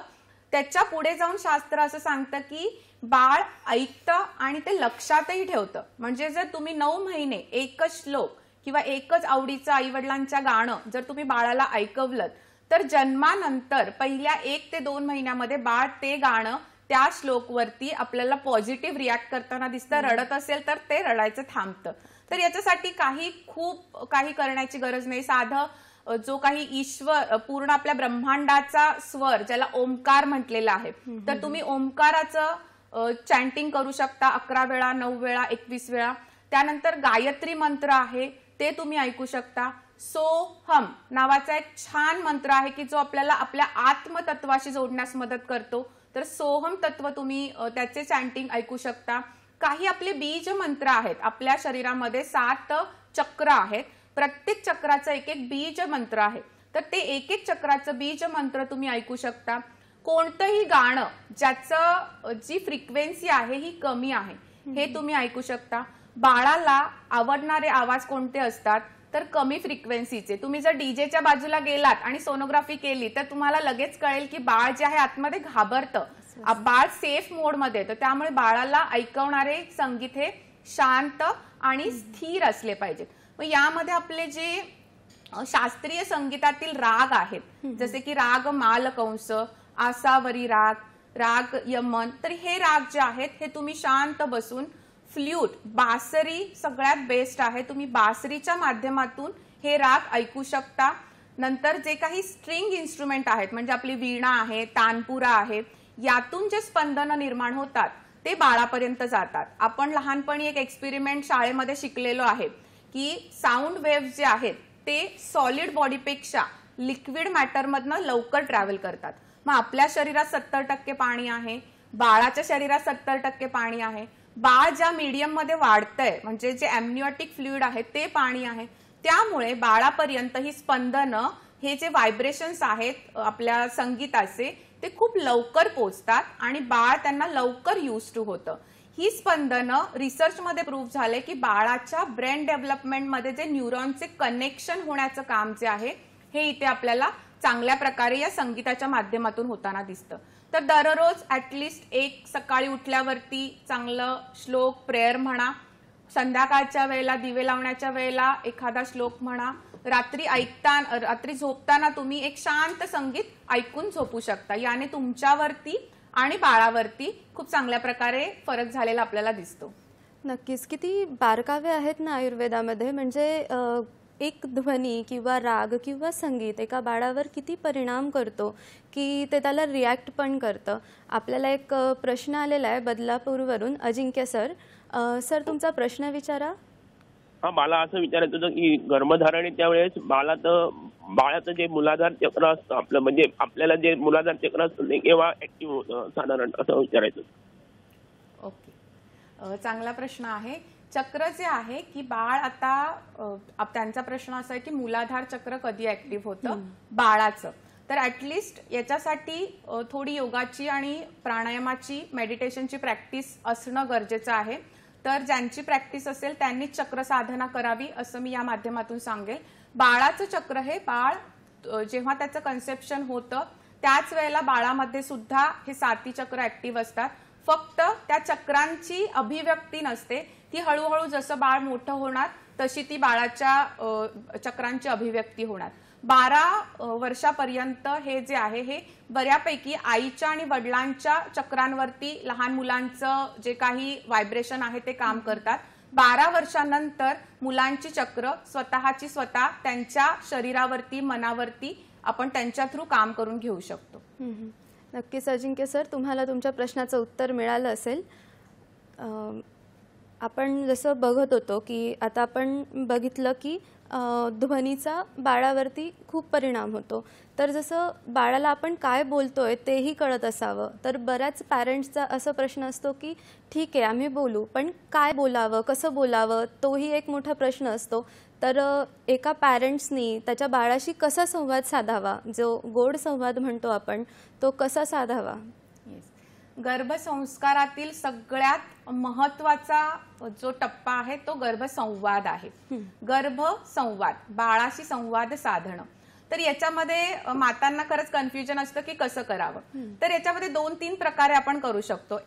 त्याच्या पुढे जाऊन शास्त्र असं सांगतं की बाळ ऐकतं आणि ते लक्षातही ठेवतं. म्हणजे जर तुम्ही 9 महिने एकच श्लोक किंवा एकच आवडीचं आईवडिलांच्या गाणं जर तुम्ही बाळाला ऐकवलं तर जन्मानंतर पहिल्या 1 ते 2 महिन्यामध्ये बाळ ते गाणं, त्या श्लोकवरती आपल्याला पॉझिटिव्ह रिॲक्ट करताना दिसतं. रडत असेल तर ते रडायचं थांबतं. तर याच्यासाठी खूप काही करण्याची गरज नाही. साधं जो काही ईश्वर, पूर्ण आपल्या ब्रह्मांडाचा स्वर ज्याला ओमकार म्हटलेला आहे, तर तुम्ही ओमकाराचं चॅन्टिंग करू शकता 11 वेळा, 9 वेळा, 21 वेळा. त्यानंतर गायत्री मंत्र आहे ते तुम्ही ऐकू शकता. सोहम नावाचा एक छान मंत्र आहे की जो आपल्याला आपल्या आत्मतत्वाशी जोडण्यास मदत करतो. तर सोहम तत्व तुम्ही त्याचे चॅन्टिंग ऐकू शकता. काही आपले बीज मंत्र आहेत. आपल्या शरीरामध्ये 7 चक्र आहेत, प्रत्येक चक्राचं एक बीज मंत्र आहे, तर ते एक चक्राचं बीज मंत्र तुम्ही ऐकू शकता. कोणतंही गाणं ज्याचं जी फ्रिक्वेन्सी आहे ही कमी आहे हे तुम्ही ऐकू शकता. बाळाला आवडणारे आवाज कोणते असतात तर कमी फ्रिक्वेन्सीचे. तुम्ही जर डीजेच्या बाजूला गेलात आणि सोनोग्राफी केली तर तुम्हाला लगेच कळेल की बाळ जे आहे आतमध्ये घाबरतं. बाळ सेफ मोड मध्ये येतं, त्यामुळे बाळाला ऐकवणारे संगीत हे शांत आणि स्थिर असले पाहिजेत. मग यामध्ये आपले जे शास्त्रीय संगीतातील राग आहेत जसे की राग मालकंस, आसावरी राग, राग यमन, तर हे राग जे आहेत हे तुम्ही शांत बसून, फ्ल्यूट, बासरी सगळ्यात बेस्ट आहे, तुम्ही बासरीच्या माध्यमातून हे राग ऐकू शकता. नंतर जे काही स्ट्रिंग इन्स्ट्रुमेंट आहेत म्हणजे आपली वीणा आहे, तानपुरा आहे, यातून जे स्पंदन निर्माण होतात ते बाळापर्यंत जातात. आपण लहानपणी एक एक्सपेरिमेंट शाळेमध्ये शिकलेलो आहे की साऊंड वेव्ह जे आहेत ते सॉलिड बॉडीपेक्षा लिक्विड मॅटरमधनं लवकर ट्रॅव्हल करतात. मग आपल्या शरीरात 70% पाणी आहे, बाळाच्या शरीरात 70% पाणी आहे. बाळ ज्या मीडियम मध्ये वाढतंय म्हणजे जे एम्निओटिक फ्लुइड आहे ते पाणी आहे, त्यामुळे बाळापर्यंत ही स्पंदनं, हे जे व्हायब्रेशन्स आहेत आपल्या संगीताचे ते खूप लवकर पोहोचतात आणि बाळ त्यांना लवकर यूज टू होतं. ही स्पंदनं रिसर्चमध्ये प्रूव्ह झाले की बाळाच्या ब्रेन डेव्हलपमेंटमध्ये जे न्यूरॉनचे कनेक्शन होण्याचं काम जे आहे हे इथे आपल्याला चांगल्या प्रकारे या संगीताच्या माध्यमातून होताना दिसतं. तर दररोज ॲटलिस्ट एक सकाळी उठल्यावरती चांगलं श्लोक प्रेयर म्हणा, संध्याकाळच्या वेळेला दिवे लावण्याच्या वेळेला एखादा श्लोक म्हणा, रात्री झोपताना तुम्ही एक शांत संगीत ऐकून झोपू शकता. याने तुमच्यावरती आणि बाळावरती खूप चांगल्या प्रकारे फरक झालेला आपल्याला दिसतो. नक्कीच. किती बारकावे आहेत ना आयुर्वेदामध्ये. म्हणजे एक ध्वनी किंवा राग किंवा संगीत एका बाळावर किती परिणाम करतो की ते त्याला रिॲक्ट पण करतं. आपल्याला एक प्रश्न आलेला आहे बदलापूरवरून. अजिंक्य सर, सर तुमचा प्रश्न विचारा. हा, मला असं विचारायचं होतं की गर्भधारणेच्या वेळेस बाळाचं जे मूलाधार चक्र असतं आपलं, म्हणजे आपल्याला जे मूलाधार चक्र असतं ते केव्हा ऍक्टिव्ह होतं साधारण, असं विचारायचं. ओके, चांगला प्रश्न आहे. चक्र जे आहे की बाळ आता त्यांचा प्रश्न असा आहे की मूलाधार चक्र कधी ऍक्टिव्ह होतं बाळाचं. तर ऍटलिस्ट याच्यासाठी थोडी योगाची आणि प्राणायामाची, मेडिटेशनची प्रॅक्टिस असणं गरजेचं आहे. तर ज्यांची प्रॅक्टिस असेल त्यांनी चक्र साधना करावी असं मी या माध्यमातून सांगेल. बाळाचं चक्र हे बाळ जेव्हा त्याचं कन्सेप्शन होतं त्याच वेळेला बाळामध्ये सुद्धा हे 7 चक्र ऍक्टिव्ह असतात. फक्त त्या चक्रांची अभिव्यक्ती नसते, ती हळूहळू जसं बाळ मोठं होणार तशी ती बाळाच्या चक्रांची अभिव्यक्ती होणार. 12 वर्षापर्यंत हे जे आहे हे बऱ्यापैकी आईच्या आणि वडिलांच्या चक्रांवरती लहान मुलांचं जे काही व्हायब्रेशन आहे ते काम करतात. 12 वर्षानंतर मुलांची चक्र स्वतःची स्वतः त्यांच्या शरीरावरती, मनावरती आपण त्यांच्या थ्रू काम करून घेऊ शकतो. नक्कीच अजिंक्य सर, तुम्हाला तुमच्या प्रश्नाचं उत्तर मिळालं असेल. आपण जसं बघत होतो की आता आपण बघितलं की ध्वनीचा बाळावरती खूप परिणाम होतो. तर जसं बाळाला आपण काय बोलतोय तेही कळत असावं. तर बऱ्याच पॅरेंट्सचा असा प्रश्न असतो की ठीक आहे आम्ही बोलू, पण काय बोलावं, कसं बोलावं, तोही एक मोठा प्रश्न असतो. तर एका पॅरेंट्सनी त्याच्या बाळाशी कसा संवाद साधावा, जो गोड संवाद म्हणतो आपण, तो कसा साधावा? गर्भसंस्कारातील सगळ्यात महत्वाचा जो टप्पा आहे तो गर्भसंवाद आहे. गर्भसंवाद, बाळाशी संवाद साधणं. तर याच्यामध्ये मातांना खरंच कन्फ्युजन असतं की कसं करावं. तर याच्यामध्ये 2-3 प्रकारे आपण करू शकतो.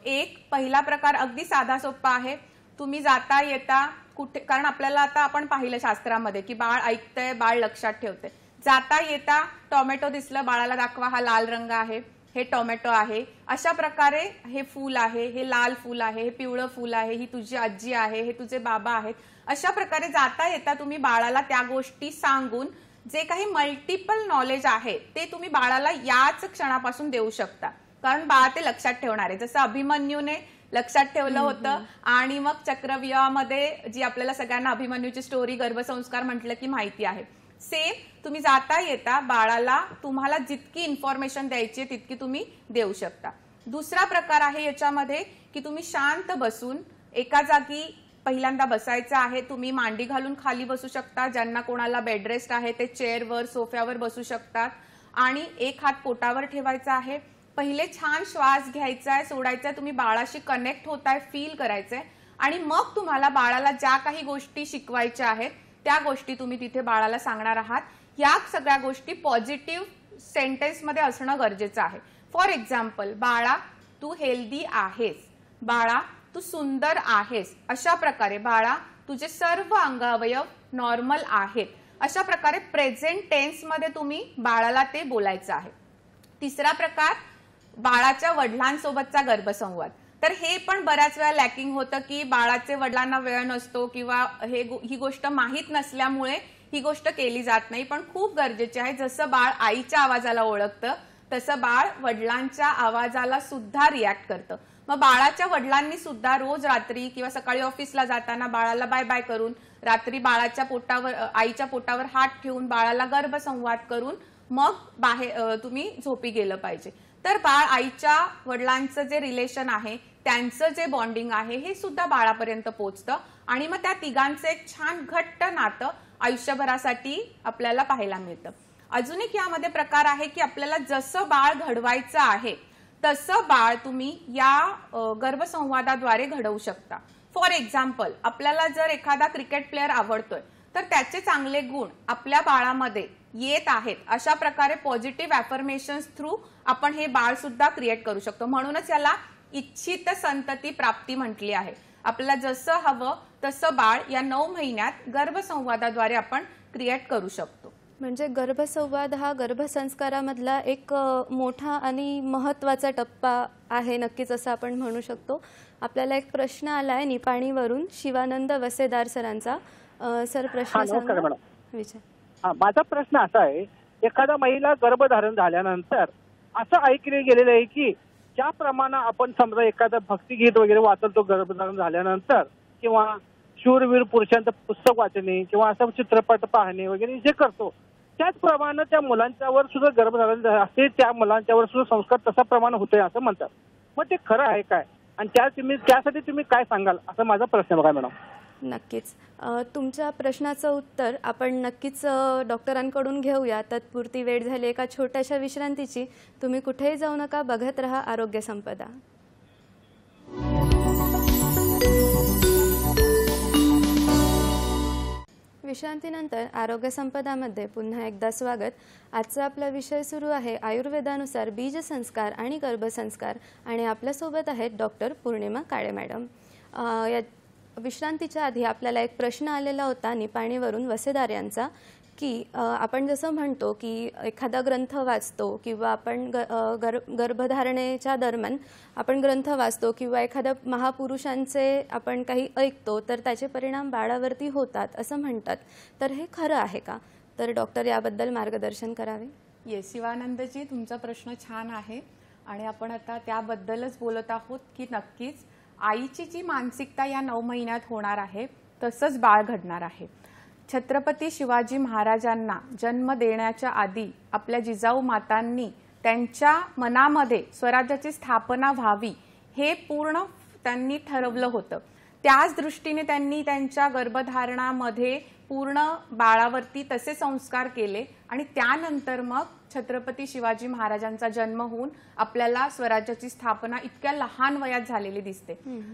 पहिला प्रकार अगदी साधा सोपा आहे. तुम्ही जाता येता कुठे, कारण आपल्याला आता आपण पाहिलं शास्त्रामध्ये की बाळ ऐकतंय, बाळ लक्षात ठेवतंय. जाता येता टोमॅटो दिसलं, बाळाला दाखवा हा लाल रंग आहे, हे टोमॅटो आहे. अशा प्रकारे हे फूल आहे, हे लाल फूल आहे, हे पिवळं फूल आहे, ही तुझी आजी आहे, हे तुझे बाबा आहेत. अशा प्रकारे जाता येता तुम्ही बाळाला त्या गोष्टी सांगून जे काही मल्टिपल नॉलेज आहे ते तुम्ही बाळाला याच क्षणापासून देऊ शकता. कारण बाळ ते लक्षात ठेवणार आहे. जसं अभिमन्यूने लक्षात ठेवलं होतं आणि मग चक्रव्यूहामध्ये जी आपल्याला सगळ्यांना अभिमन्यूची स्टोरी, गर्भसंस्कार म्हटलं की माहिती आहे. सेम तुम्ही जाता येता बाळाला तुम्हाला जितकी इन्फॉर्मेशन द्यायची आहे तितकी तुम्ही देऊ शकता. दुसरा प्रकार आहे याच्यामध्ये की तुम्ही शांत बसून एका जागी पहिल्यांदा बसायचं आहे. तुम्ही मांडी घालून खाली बसू शकता. ज्यांना कोणाला बेडरेस्ट आहे ते चेअरवर, सोफ्यावर बसू शकतात. आणि एक हात पोटावर ठेवायचा आहे. पहिले छान श्वास घ्यायचा आहे, सोडायचा आहे. तुम्ही बाळाशी कनेक्ट होताय, फील करायचंय. आणि मग तुम्हाला बाळाला ज्या काही गोष्टी शिकवायच्या आहेत त्या गोष्टी तुम्ही तिथे बाळाला सांगणार आहात. या सगळ्या गोष्टी पॉझिटिव्ह सेंटेन्स मध्ये असणं गरजेचं आहे. फॉर एक्झाम्पल, बाळा तू हेल्दी आहेस, बाळा तू सुंदर आहेस, अशा प्रकारे बाळा तुझे सर्व अंगावयव नॉर्मल आहेत, अशा प्रकारे प्रेझेंट टेन्स मध्ये तुम्ही बाळाला ते बोलायचं आहे. तिसरा प्रकार, बाळाच्या वडिलांसोबतचा गर्भसंवाद. तर हे पण बऱ्याच वेळा लॅकिंग होतं की बाळाचे वडिलांना वेळ नसतो किंवा ही गोष्ट माहीत नसल्यामुळे ही गोष्ट केली जात नाही. पण खूप गरजेची आहे. जसं बाळ आईच्या आवाजाला ओळखतं तसं बाळ वडिलांच्या आवाजाला सुद्धा रिॲक्ट करतं. मग बाळाच्या वडिलांनी सुद्धा रोज रात्री किंवा सकाळी ऑफिसला जाताना बाळाला बाय बाय करून, रात्री बाळाच्या पोटावर, आईच्या पोटावर हात ठेवून बाळाला गर्भसंवाद करून मग बाहेर तुम्ही झोपी गेलं पाहिजे. तर बाळ आईच्या वडिलांचं जे रिलेशन आहे, त्यांचं जे बॉन्डिंग आहे, हे सुद्धा बाळापर्यंत पोहोचतं आणि मग त्या तिघांचं एक छान घट्ट नातं आयुष्यभरासाठी आपल्याला पाहायला मिळतं. अजून एक यामध्ये प्रकार आहे की आपल्याला जसं बाळ घडवायचं आहे तसं बाळ तुम्ही या गर्भसंवादाद्वारे घडवू शकता. फॉर एक्झाम्पल, आपल्याला जर एखादा क्रिकेट प्लेअर आवडतोय तर त्याचे चांगले गुण आपल्या बाळामध्ये येत आहेत अशा प्रकारे पॉझिटिव्ह अफर्मेशन्स थ्रू आपण हे बाळ सुद्धा क्रिएट करू शकतो. म्हणूनच याला इच्छित संतती प्राप्ती म्हटली आहे. आपल्याला जसं हवं तसं बाळ या 9 महिन्यात गर्भसंवादाद्वारे आपण क्रिएट करू शकतो. म्हणजे गर्भसंवाद हा गर्भसंस्कारामधला एक मोठा आणि महत्त्वाचा टप्पा आहे नक्कीच असं आपण म्हणू शकतो. आपल्याला एक प्रश्न आलाय निपाणीवरून शिवानंद वसेदार सरांचा. सर प्रश्न सांगा. विचार. माझा प्रश्न असा आहे, एखादा महिला गर्भधारण झाल्यानंतर असं ऐकले गेलेलं आहे की ज्याप्रमाणे आपण समजा एखादं भक्तिगीत वगैरे वाचतो गर्भधारण झाल्यानंतर किंवा शूरवीर पुरुषांचं पुस्तक वाचणे किंवा असं चित्रपट पाहणे वगैरे जे करतो त्याचप्रमाणे त्या मुलांच्यावर सुद्धा गर्भधारण असते, त्या मुलांच्यावर सुद्धा संस्कार तसा प्रमाणे होतोय असं म्हणतात. मग ते खरं आहे काय आणि त्यासाठी तुम्ही काय सांगाल असा माझा प्रश्न बघा मॅडम. नक्कीच तुमच्या प्रश्नाचं उत्तर आपण नक्कीच डॉक्टरांकडून घेऊया. तत्पुरती वेळ झाली एका छोट्याशा विश्रांतीची. तुम्ही कुठेही जाऊ नका, बघत रहा आरोग्य संपदा. विश्रांतीनंतर आरोग्य संपदामध्ये पुन्हा एकदा स्वागत. आजचा आपला विषय सुरू आहे आयुर्वेदानुसार बीजसंस्कार आणि गर्भसंस्कार आणि आपल्यासोबत आहेत डॉक्टर पौर्णिमा काळे मॅडम. या विश्रांतीच्या आधी आपल्याला एक प्रश्न आलेला होता निपाणीवरून वसेदार यांचा की आपण जसं म्हणतो की एखादा ग्रंथ वाचतो किंवा आपण गर्भधारणेच्या दरम्यान आपण ग्रंथ वाचतो किंवा एखाद्या महापुरुषांचे आपण काही ऐकतो तर त्याचे परिणाम बाळावरती होतात असं म्हणतात. तर हे खरं आहे का? तर डॉक्टर याबद्दल मार्गदर्शन करावे. येस शिवानंदजी, तुमचा प्रश्न छान आहे आणि आपण आता त्याबद्दलच बोलत आहोत की नक्कीच आईची जी मानसिकता या 9 महिन्यात होणार आहे तसंच बाळ घडणार आहे. छत्रपती शिवाजी महाराजांना जन्म देण्याच्या आधी आपल्या जिजाऊ मातांनी त्यांच्या मनामध्ये स्वराज्याची स्थापना व्हावी हे पूर्ण त्यांनी ठरवलं होतं. त्याच दृष्टीने त्यांनी त्यांच्या गर्भधारणामध्ये पूर्ण बाळावरती तसे संस्कार केले आणि त्यानंतर मग छत्रपती शिवाजी महाराजांचा जन्म होऊन आपल्याला स्वराज्याची स्थापना इतक्या लहान वयात झालेली दिसते.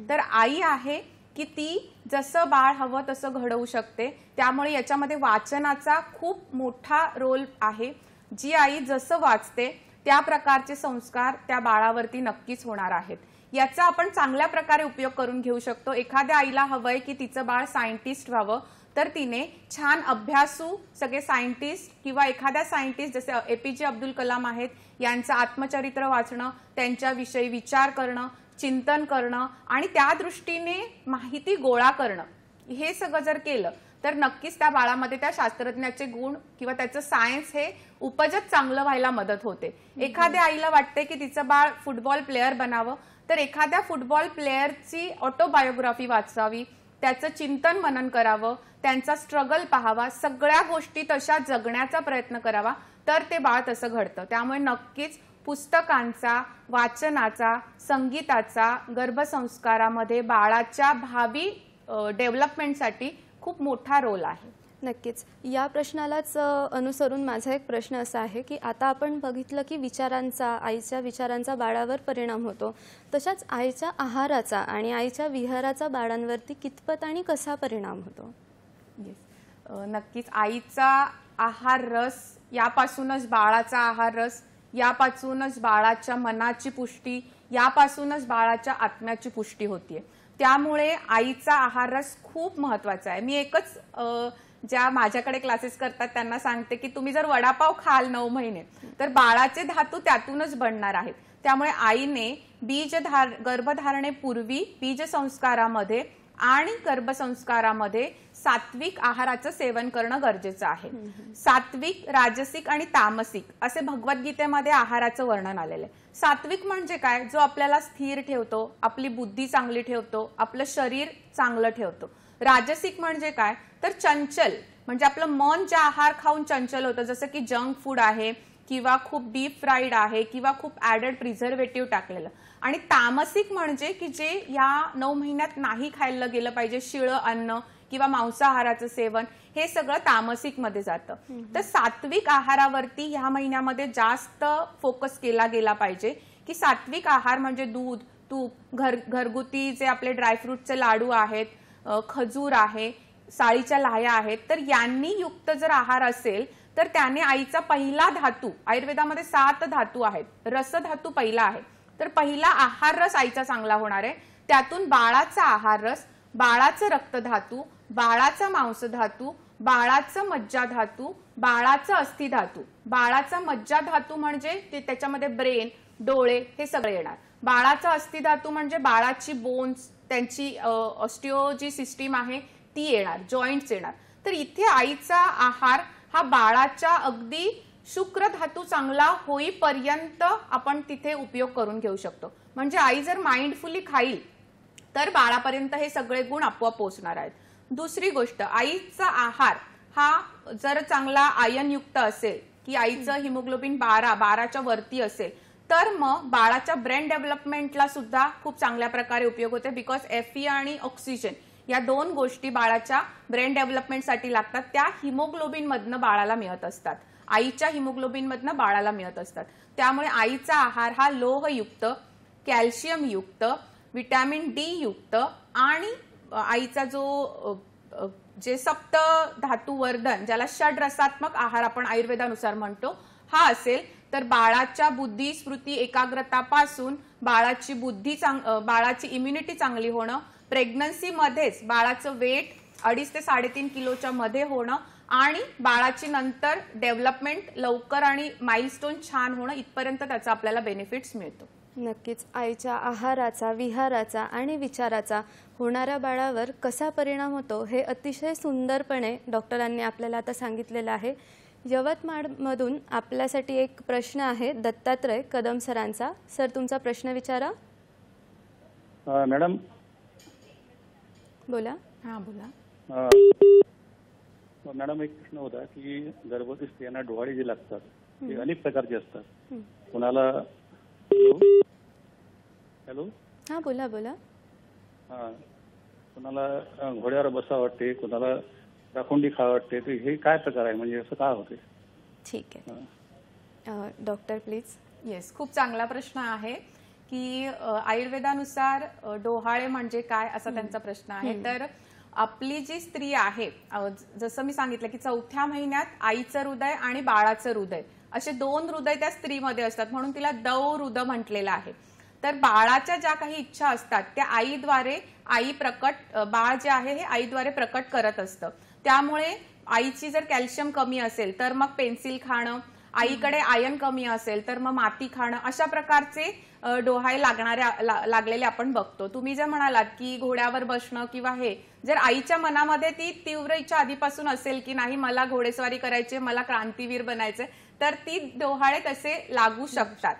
तर आई आहे की ती जसं बाळ हवं तसं घडवू शकते. त्यामुळे याच्यामध्ये वाचनाचा खूप मोठा रोल आहे. जी आई जसं वाचते त्या प्रकारचे संस्कार त्या बाळावरती नक्कीच होणार आहेत. याचा आपण चांगल्या प्रकारे उपयोग करून घेऊ शकतो. एखाद्या आईला हवंय की तिचं बाळ सायंटिस्ट व्हावं तर तिने छान अभ्यासू सगळे सायंटिस्ट किंवा एखाद्या सायंटिस्ट जसे एपीजे अब्दुल कलाम आहेत यांचं आत्मचरित्र वाचणं, त्यांच्याविषयी विचार करणं, चिंतन करणं आणि त्या दृष्टीने माहिती गोळा करणं हे सगळं जर केलं तर नक्कीच त्या बाळामध्ये त्या शास्त्रज्ञाचे गुण किंवा त्याचं सायन्स हे उपजत चांगलं व्हायला मदत होते. एखाद्या आईला वाटते की तिचं बाळ फुटबॉल प्लेयर बनावं तर एखाद्या फुटबॉल प्लेयरची ऑटोबायोग्राफी वाचावी, त्याचं चिंतन मनन करावं, त्यांचा स्ट्रगल पाहावा, सगळ्या गोष्टी तशा जगण्याचा प्रयत्न करावा तर ते बाळ तसं घडतं. त्यामुळे नक्कीच पुस्तकांचा, वाचनाचा, संगीताचा गर्भसंस्कारामध्ये बाळाच्या भावी डेव्हलपमेंटसाठी खूप मोठा रोल आहे. नक्कीच. या प्रश्नालाच अनुसरून माझा एक प्रश्न असा आहे की आता आपण बघितलं की आईच्या विचारांचा बाळावर परिणाम होतो, तशाच आईच्या आहाराचा आणि आईच्या विहाराचा बाळांवरती कितपत आणि कसा परिणाम होतो? नक्कीच. आईचा आहार रस यापासूनच बाळाचा आहार रस, यापासूनच बाळाच्या मनाची पुष्टी, यापासूनच बाळाच्या आत्म्याची पुष्टी होतीये. त्यामुळे आईचा आहार रस खूप महत्वाचा आहे. मी एकच ज्या माझ्याकडे क्लासेस करतात त्यांना सांगते की तुम्ही जर वडापाव खाल 9 महिने तर बाळाचे धातू त्यातूनच बनणार आहेत. त्यामुळे आईने गर्भधारणेपूर्वी बीजसंस्कारामध्ये आणि गर्भसंस्कारामध्ये सात्विक आहाराचं सेवन करणं गरजेचं आहे. सात्विक, राजसिक आणि तामसिक असे भगवद्गीतेमध्ये आहाराचं वर्णन आलेलं आहे. सात्विक म्हणजे काय? जो आपल्याला स्थिर ठेवतो, आपली बुद्धी चांगली ठेवतो, आपलं शरीर चांगलं ठेवतो. राजसिक म्हणजे काय? तर चंचल, म्हणजे आपलं मन ज्या आहार खाऊन चंचल होतं, जसं की जंक फूड आहे किंवा खूप डीप फ्राईड आहे किंवा खूप ऍडेड प्रिझर्वेटिव्ह टाकलेलं. आणि तामसिक म्हणजे की जे या 9 महिन्यात नाही खायला गेलं पाहिजे, शिळं अन्न किंवा मांसाहाराचं सेवन, हे सगळं तामसिक मध्ये जातं. तर सात्विक आहारावरती ह्या महिन्यामध्ये जास्त फोकस केला गेला पाहिजे की सात्विक आहार म्हणजे दूध, तूप, घरगुती जे आपले ड्रायफ्रूटचे लाडू आहेत, खजूर आहे, साळीच्या लाह्या आहेत, तर यांनी युक्त जर आहार असेल तर त्याने आईचा पहिला धातू, आयुर्वेदामध्ये 7 धातू आहेत, रसधातू पहिला आहे, तर पहिला आहार रस आईचा चांगला होणार आहे. त्यातून बाळाचा आहार रस, बाळाचं रक्तधातू, बाळाचा मांसधातू, बाळाचं मज्जाधातू, बाळाचं अस्थिधातू. बाळाचा मज्जाधातू म्हणजे त्याच्यामध्ये ब्रेन, डोळे हे सगळे येणार. बाळाचा अस्थिधातू म्हणजे बाळाची बोन्स, त्यांची ऑस्टिओ जी सिस्टीम आहे ती येणार, जॉईंट्स येणार. तर इथे आईचा आहार हा बाळाच्या अगदी शुक्र धातू चांगला होईपर्यंत आपण तिथे उपयोग करून घेऊ शकतो. म्हणजे आई जर माइंडफुली खाईल तर बाळापर्यंत हे सगळे गुण आपोआप पोहोचणार आहेत. दुसरी गोष्ट, आईचा आहार हा जर चांगला आयनयुक्त असेल, की आईचं हिमोग्लोबिन 12च्या वरती असेल, तर मग बाळाच्या ब्रेन डेव्हलपमेंटला सुद्धा खूप चांगल्या प्रकारे उपयोग होते. बिकॉज Fe आणि ऑक्सिजन या 2 गोष्टी बाळाच्या ब्रेन डेव्हलपमेंटसाठी लागतात, त्या हिमोग्लोबिन मधनं बाळाला मिळत असतात, आईच्या हिमोग्लोबिन मधनं बाळाला मिळत असतात. त्यामुळे आईचा आहार हा लोहयुक्त, कॅल्शियम युक्त, विटॅमिन डी युक्त आणि आईचा जो जे सप्त धातू वर्धन, ज्याला षड्रसात्मक आहार आपण आयुर्वेदानुसार म्हणतो, हा असेल तर बाळाच्या बुद्धी, स्मृती, एकाग्रतापासून बाळाची बाळाची इम्युनिटी चांगली होणं, प्रेग्नन्सी मध्येच बाळाचं वेट 2.5 ते 3.5 किलोच्या मध्ये होणं आणि बाळाची नंतर डेव्हलपमेंट लवकर आणि माइलस्टोन छान होणं, इथपर्यंत त्याचा आपल्याला बेनिफिट्स मिळतो. नक्कीच आईच्या आहाराचा, विहाराचा आणि विचाराचा होणाऱ्या बाळावर कसा परिणाम होतो हे अतिशय सुंदरपणे डॉक्टरांनी आपल्याला आता सांगितलेलं आहे. यवतमाळमधून आपल्यासाठी एक प्रश्न आहे दत्तात्रय कदम सरांचा. सर, तुमचा प्रश्न विचारा. मॅडम बोला. हां बोला. मॅडम, एक प्रश्न होता की गर्भवती स्त्रियांना डोहाळे जे लागतात ते अनेक प्रकारचे असतात. कोणाला हॅलो हां बोला बोला. कोणाला घोड्यावर बसा वाटते, कोणाला राखुंडी खा वाटते, तर हे काय प्रकार आहे, म्हणजे असं काय होते? ठीक आहे डॉक्टर प्लीज. येस, खूप चांगला प्रश्न आहे की आयुर्वेदानुसार डोहाळे म्हणजे काय असा त्यांचा प्रश्न आहे. तर आपली जी स्त्री आहे, जसं मी सांगितलं की 4थ्या महिन्यात आईचं हृदय आणि बाळाचं हृदय असे 2 हृदय त्या स्त्रीमध्ये असतात, म्हणून तिला दौ हृदय म्हटलेलं आहे. तर बाळाच्या ज्या काही इच्छा असतात त्या आईद्वारे बाळ जे आहे हे आईद्वारे प्रकट करत असतं. त्यामुळे आईची जर कॅल्शियम कमी असेल तर मग पेन्सिल खाणं, आईकडे आयर्न कमी असेल तर मग माती खाणं, अशा प्रकारचे डोहाळे लागलेले आपण बघतो. तुम्ही जर म्हणालात की घोड्यावर बसणं किंवा हे, जर आईच्या मनामध्ये ती तीव्र इच्छा आधीपासून असेल की नाही मला घोडेस्वारी करायचे, मला क्रांतीवीर बनायचे, तर ती डोहाळे तसे लागू शकतात.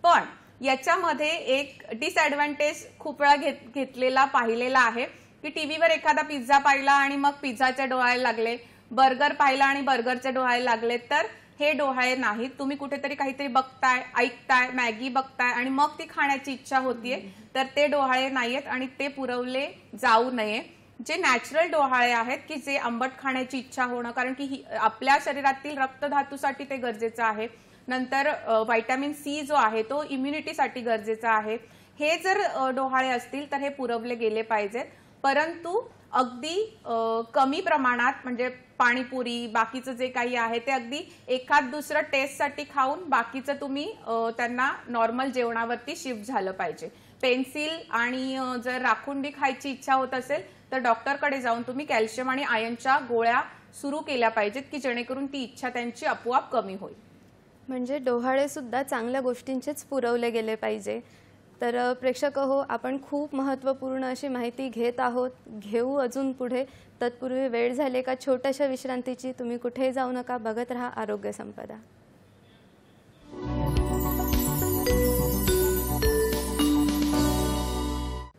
पण याच्यामध्ये एक डिसएडव्हान्टेज खूप वेळा घेतलेला पाहिलेला आहे की टीव्हीवर एखादा पिझ्झा पाहिला आणि मग पिझ्झाचे डोहाळे लागले, बर्गर पाहिला आणि बर्गरचे डोहाळे लागले, तर हे डोहाळे नाहीत. तुम्ही कुठेतरी काहीतरी बघताय, ऐकताय, मॅगी बघताय आणि मग ती खाण्याची इच्छा होतीये, तर ते डोहाळे नाहीयेत आणि ते पुरवले जाऊ नये. जे नॅचरल डोहाळे आहेत की जे आंबट खाण्याची इच्छा होणं, कारण की आपल्या शरीरातील रक्तधातूसाठी ते गरजेचं आहे. नंतर व्हिटॅमिन सी जो आहे तो इम्युनिटीसाठी गरजेचा आहे. हे जर डोहाळे असतील तर हे पुरवले गेले पाहिजेत. परंतु अगदी कमी प्रमाणात, म्हणजे पाणीपुरी, बाकीचं जे काही आहे ते अगदी एखाद दुसरं टेस्टसाठी खाऊन बाकीचं तुम्ही त्यांना नॉर्मल जेवणावरती शिफ्ट झालं पाहिजे. पेन्सिल आणि जर राखुंडी खायची इच्छा होत असेल तर डॉक्टरकडे जाऊन तुम्ही कॅल्शियम आणि आयर्नच्या गोळ्या सुरू केल्या पाहिजेत की जेणेकरून ती इच्छा त्यांची आपोआप कमी होईल. म्हणजे डोहाळे सुद्धा चांगल्या गोष्टींचेच पुरवले गेले पाहिजे. तर प्रेक्षक हो, आपण खूप महत्त्वपूर्ण अशी माहिती घेत आहोत, घेऊ अजून पुढे. तत्पूर्वी वेळ झाली एका छोट्याशा विश्रांतीची. तुम्ही कुठेही जाऊ नका, बघत राहा आरोग्य संपदा.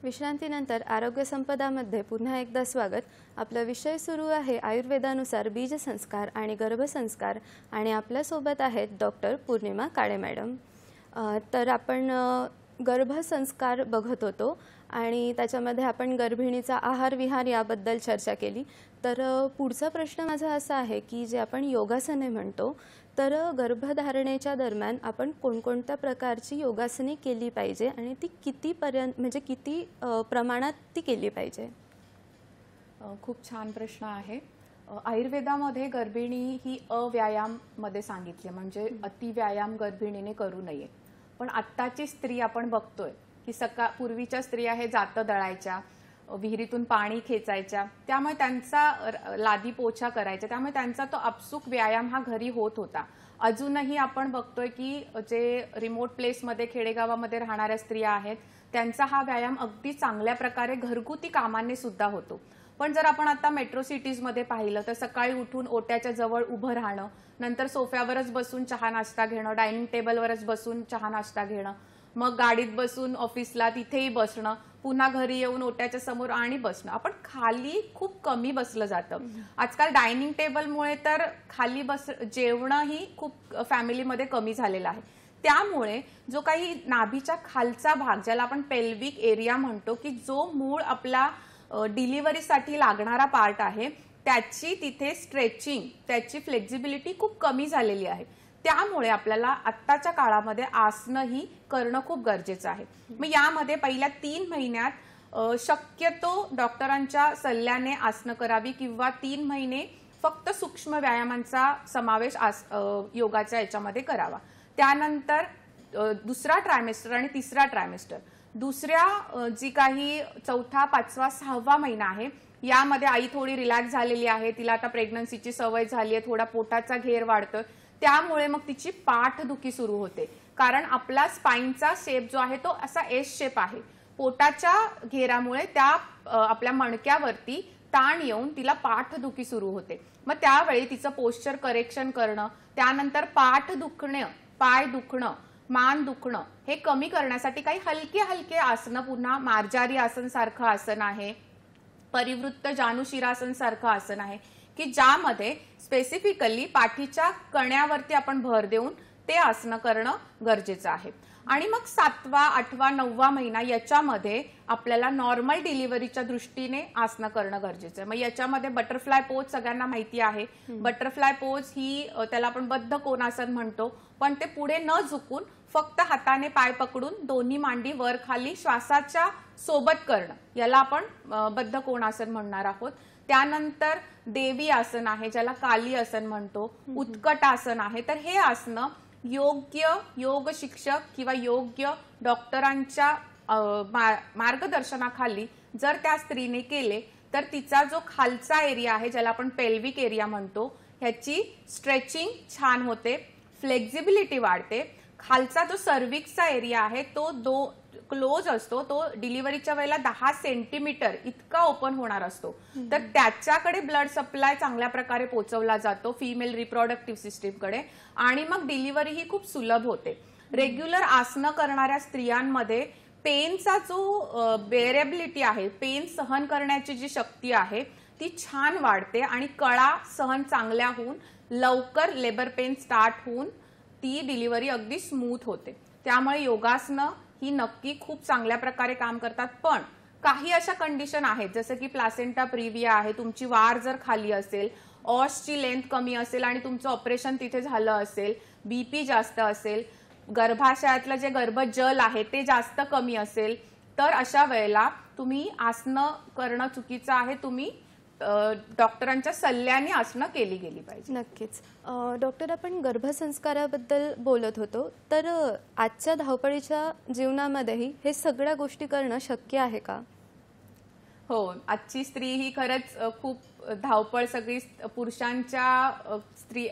विश्रांतीनंतर आरोग्य संपदामध्ये पुन्हा एकदा स्वागत. आपला विषय सुरू आहे आयुर्वेदानुसार बीजसंस्कार आणि गर्भसंस्कार आणि आपल्यासोबत आहेत डॉक्टर पूर्णिमा काळे मॅडम. तर आपण गर्भसंस्कार बघत होतो आणि त्याच्यामध्ये आपण गर्भिणीचा आहार विहार याबद्दल चर्चा केली. तर पुढचा प्रश्न माझा असा आहे की जे आपण योगासने म्हणतो, तर गर्भधारणेच्या दरम्यान आपण कोणकोणत्या प्रकारची योगासने केली पाहिजे आणि ती किती प्रमाणात ती केली पाहिजे? खूप छान प्रश्न आहे. आयुर्वेदामध्ये गर्भिणी ही अव्यायाम मध्ये सांगितले, म्हणजे अतिव्यायाम गर्भिणीने करू नये. पण आत्ताची स्त्री आपण बघतोय की पूर्वीच्या स्त्रिया हे जातं दळायच्या, विहिरीतून पाणी खेचायच्या, त्यामुळे त्यांचा लादी पोछा करायच्या, त्यामुळे त्यांचा तो आपसूक व्यायाम हा घरी होत होता. अजूनही आपण बघतोय की जे रिमोट प्लेसमध्ये खेडेगावामध्ये राहणाऱ्या स्त्रिया आहेत त्यांचा हा व्यायाम अगदी चांगल्या प्रकारे घरगुती कामांनी सुद्धा होतो. पण जर आपण आता मेट्रो सिटीजमध्ये पाहिलं तर सकाळी उठून ओट्याच्या जवळ उभं राहणं, नंतर सोफ्यावरच बसून चहा नाश्ता घेणं, डायनिंग टेबलवरच बसून चहा नाश्ता घेणं, मग गाडीत बसून ऑफिसला तिथेही बसणं, पुन्हा घरी येऊन ओट्याच्या समोर आणि बसणं. आपण खाली खूप कमी बसलं जातं. आजकाल डायनिंग टेबलमुळे तर खाली जेवणही खूप फॅमिलीमध्ये कमी झालेलं आहे. त्यामुळे जो काही नाभीच्या खालचा भाग, ज्याला आपण पेल्विक एरिया म्हणतो, की जो मूळ आपला डिलिव्हरीसाठी लागणारा पार्ट आहे, त्याची तिथे स्ट्रेचिंग, त्याची फ्लेक्झिबिलिटी खूप कमी झालेली आहे. त्यामुळे आपल्याला आत्ताच्या काळामध्ये आसनं ही करणं खूप गरजेचं आहे. मग यामध्ये पहिल्या 3 महिन्यात शक्यतो डॉक्टरांच्या सल्ल्याने आसनं करावी किंवा 3 महिने फक्त सूक्ष्म व्यायामांचा समावेश योगाच्या याच्यामध्ये करावा. त्यानंतर दुसरा ट्रायमेस्टर आणि तिसरा ट्रायमेस्टर, दुसऱ्या जी काही 4था, 5वा, 6वा महिना आहे, यामध्ये आई थोडी रिलॅक्स झालेली आहे, तिला आता प्रेग्नन्सीची सवय झाली आहे, थोडा पोटाचा घेर वाढतोय, त्यामुळे मग तिची पाठदुखी सुरू होते. कारण आपला स्पाईनचा शेप जो आहे तो असा एस शेप आहे. पोटाच्या घेरामुळे त्या आपल्या मणक्यावरती ताण येऊन तिला पाठदुखी सुरू होते. मग त्यावेळी तिचं पोश्चर करेक्शन करणं, त्यानंतर पाठ दुखणं, पाय दुखणं, मान दुखणं हे कमी करण्यासाठी काही हलके हलके आसनं, पुन्हा मार्जारी आसन सारखं आसन आहे, परिवृत्त जानुशिरासन सारखं आसन आहे, की ज्यामध्ये स्पेसिफिकली पाठीच्या कण्यावरती आपण भर देऊन ते आसनं करणं गरजेचं आहे. आणि मग 7वा, 8वा, 9वा महिना याच्यामध्ये आपल्याला नॉर्मल डिलिव्हरीच्या दृष्टीने आसनं करणं गरजेचं आहे. मग याच्यामध्ये बटरफ्लाय पोज सगळ्यांना माहिती आहे. बटरफ्लाय पोज ही त्याला आपण बद्ध कोणासन म्हणतो, पण ते पुढे न झुकून फक्त हाताने पाय पकडून दोन्ही मांडी वर खाली श्वासाच्या सोबत करणं, याला आपण बद्ध कोणासन म्हणणार आहोत. त्यानंतर देवी आसन आहे, ज्याला काली आसन म्हणतो, उत्कट आसन आहे. तर हे आसनं योग्य योग शिक्षक किंवा योग्य डॉक्टरांच्या मार्गदर्शनाखाली जर त्या स्त्रीने केले तर तिचा जो खालचा एरिया आहे, ज्याला आपण पेल्विक एरिया म्हणतो, ह्याची स्ट्रेचिंग छान होते, फ्लेक्झिबिलिटी वाढते. खालचा जो सर्विक्सचा एरिया आहे तो क्लोज असतो, तो डिलिव्हरीच्या वेळेला 10 सेंटीमीटर इतका ओपन होणार असतो. तर त्याच्याकडे ब्लड सप्लाय चांगल्या प्रकारे पोहोचवला जातो फिमेल रिप्रोडक्टिव्ह सिस्टीमकडे, आणि मग डिलिव्हरी ही खूप सुलभ होते. रेग्युलर आसनं करणाऱ्या स्त्रियांमध्ये पेनचा जो बेरेबिलिटी आहे, पेन सहन करण्याची जी शक्ती आहे ती छान वाढते, आणि कळा सहन चांगल्या होऊन लवकर लेबर पेन स्टार्ट होऊन ती डिलिव्हरी अगदी स्मूथ होते. त्यामुळे योगासनं ही नक्की खूप चांगल्या प्रकारे काम करतात. पण काही अशा कंडिशन आहेत, जसं की प्लासेंटा प्रिव्हिया आहे, तुमची वार जर खाली असेल, ऑसची लेंथ कमी असेल आणि तुमचं ऑपरेशन तिथे झालं असेल, बीपी जास्त असेल, गर्भाशयातलं जे गर्भजल आहे ते जास्त कमी असेल, तर अशा वेळेला तुम्ही आसनं करणं चुकीचं आहे. तुम्ही डॉक्टरांच्या सल्ल्याने आसनं केली गेली पाहिजे. नक्कीच. डॉक्टर, आपण गर्भसंस्काराबद्दल बोलत होतो, तर आजच्या धावपळीच्या जीवनामध्येही हे सगळ्या गोष्टी करणं शक्य आहे का? हो, आजची स्त्री ही खरंच खूप धावपळ, सगळी पुरुषांच्या स्त्री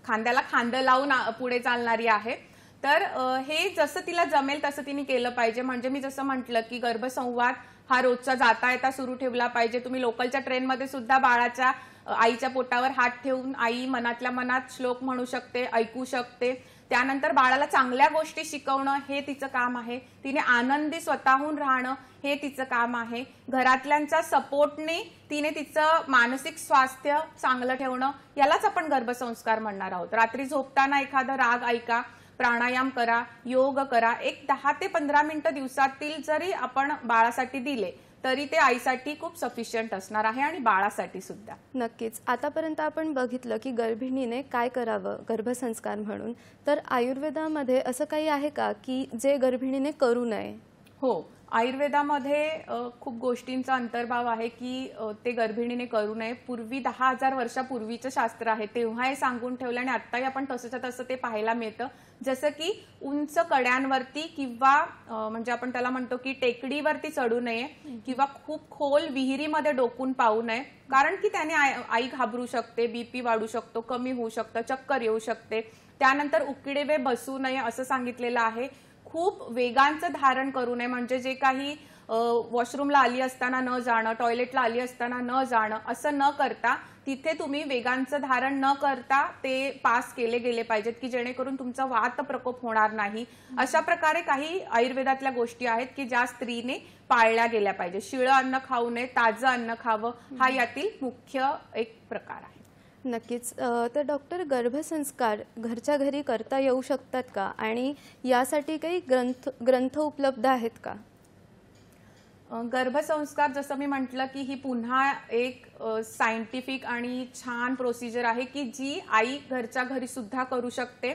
खांद्याला खांदं लावून पुढे चालणारी आहे. तर हे जसं तिला जमेल तसं तिने केलं पाहिजे. म्हणजे मी जसं म्हटलं की गर्भसंवाद हा रोजचा जाता येता सुरू ठेवला पाहिजे. तुम्ही लोकलच्या ट्रेनमध्ये सुद्धा बाळाच्या आईच्या पोटावर हात ठेवून आई मनातल्या मनात श्लोक म्हणू शकते, ऐकू शकते. त्यानंतर बाळाला चांगल्या गोष्टी शिकवणं हे तिचं काम आहे. तिने आनंदी स्वतःहून राहणं हे तिचं काम आहे. घरातल्यांच्या सपोर्टने तिने तिचं मानसिक स्वास्थ्य चांगलं ठेवणं, यालाच आपण गर्भसंस्कार म्हणणार आहोत. रात्री झोपताना एखादा राग ऐका, प्राणायाम करा, योग करा. एक 10 ते 15 मिनिटं दिवसातील जरी आपण बाळासाठी दिले तरी ते आईसाठी खूप सफिशियंट असणार आहे, आणि बाळासाठी सुद्धा. नक्कीच. आतापर्यंत आपण बघितलं की गर्भिणीने काय करावं गर्भसंस्कार म्हणून, तर आयुर्वेदामध्ये असं काही आहे का की जे गर्भिणीने करू नये? हो, आयुर्वेदामध्ये खूप गोष्टींचा अंतर्भाव आहे की ते गर्भिणीने करू नये. पूर्वी 10,000 वर्षापूर्वीचं शास्त्र आहे, तेव्हा हे सांगून ठेवलं आणि आत्ताही आपण तसंच्या तसं ते पाहायला मिळतं. जसं की उंच कड्यांवरती किंवा म्हणजे आपण त्याला म्हणतो की टेकडीवरती चढू नये किंवा खूप खोल विहिरीमध्ये डोकून पाहू नये, कारण की त्याने आई घाबरू शकते, बीपी वाढू शकतो, कमी होऊ शकतं, चक्कर येऊ शकते. त्यानंतर उकिडे बसू नये असं सांगितलेलं आहे. खूप वेगांचं धारण करू नये, म्हणजे जे काही वॉशरूमला आली असताना न जाणं, टॉयलेटला आली असताना न जाणं, असं न करता तिथे तुम्ही वेगांचं धारण न करता ते पास केले गेले पाहिजेत की जेणेकरून तुमचा वात प्रकोप होणार नाही. अशा प्रकारे काही आयुर्वेदातल्या गोष्टी आहेत की ज्या स्त्रीने पाळल्या गेल्या पाहिजे. शिळं अन्न खाऊ नये, ताजं अन्न खावं, हा यातील मुख्य एक प्रकार आहे. नक्कीच. तर डॉक्टर, गर्भसंस्कार घरच्या घरी करता येऊ शकतात का आणि यासाठी काही ग्रंथ उपलब्ध आहेत का? गर्भसंस्कार जसं मी म्हटलं की ही पुन्हा एक सायंटिफिक आणि छान प्रोसिजर आहे की जी आई घरच्या घरी सुद्धा करू शकते.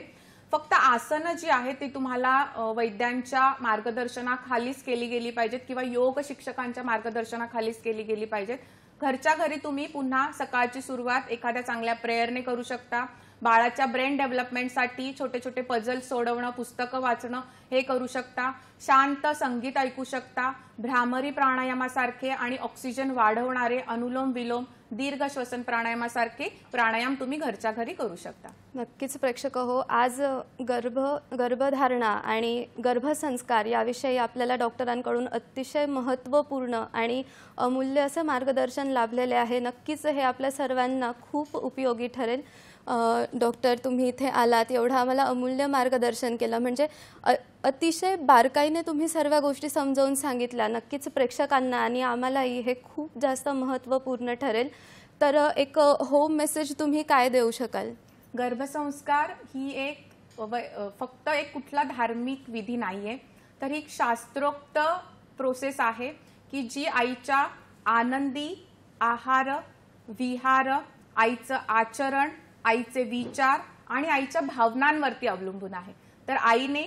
फक्त आसनं जी आहेत ती तुम्हाला वैद्यांच्या मार्गदर्शनाखालीच केली गेली पाहिजेत किंवा योग शिक्षकांच्या मार्गदर्शनाखालीच केली गेली पाहिजेत. घरच्या घरी तुम्ही पुन्हा सकाळची सुरुवात एखाद्या चांगल्या प्रेयरने करू शकता. बाळाच्या ब्रेन डेव्हलपमेंटसाठी छोटे छोटे पझल सोडवणं, पुस्तकं वाचणं हे करू शकता. शांत संगीत ऐकू शकता. भ्रामरी प्राणायामासारखे आणि ऑक्सिजन वाढवणारे अनुलोम विलोम, दीर्घ श्वसन प्राणायामासारखे प्राणायाम तुम्ही घरच्या घरी करू शकता. नक्कीच प्रेक्षक हो, आज गर्भधारणा आणि गर्भसंस्कार याविषयी आपल्याला डॉक्टरांकडून अतिशय महत्त्वपूर्ण आणि अमूल्य असं मार्गदर्शन लाभलेले आहे. नक्कीच हे आपल्या सर्वांना खूप उपयोगी ठरेल. डॉक्टर, तुम्ही इथे आलात, एवढं आम्हाला अमूल्य मार्गदर्शन केलं, म्हणजे अतिशय बारकाईने तुम्ही सर्व गोष्टी समजावून सांगितल्या. नक्कीच प्रेक्षकांना आणि आम्हालाही हे खूप जास्त महत्त्वपूर्ण ठरेल. तर एक होम मेसेज तुम्ही काय देऊ शकाल? गर्भसंस्कार ही एक फक्त एक कुठला धार्मिक विधी नाहीये, तर ही शास्त्रोक्त प्रोसेस आहे की जी आईच्या आनंदी आहार, विहार, आईचं आचरण, आईचे विचार आणि आईच्या भावनांवरती अवलंबून आहे. तर आईने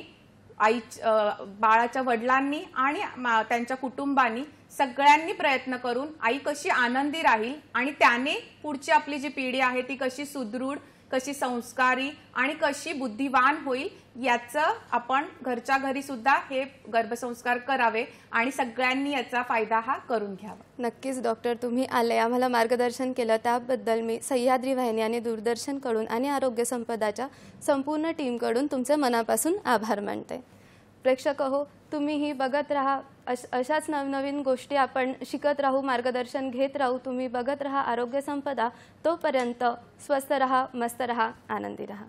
बाळाच्या वडिलांनी आणि त्यांच्या कुटुंबानी सगळ्यांनी प्रयत्न करून आई कशी आनंदी राहील आणि त्याने पुढची आपली जी पिढी आहे ती कशी सुदृढ, कशी संस्कारी आणि कशी बुद्धिवान होईल याचं आपण घरच्या घरी सुद्धा हे गर्भसंस्कार करावे आणि सगळ्यांनी याचा फायदा हा करून घ्यावा. नक्कीच डॉक्टर, तुम्ही आले, आम्हाला मार्गदर्शन केलं, त्याबद्दल मी सह्याद्री वाहिनी आणि दूरदर्शनकडून आणि आरोग्य संपदाच्या संपूर्ण टीमकडून तुमचे मनापासून आभार मानते. प्रेक्षक हो, तुम्हीही बघत राहा, अशाच नवनवीन गोष्टी आपण शिकत राहू, मार्गदर्शन घेत राहू. तुम्ही बघत राहा आरोग्य संपदा. तोपर्यंत स्वस्थ रहा, मस्त रहा, आनंदी रहा.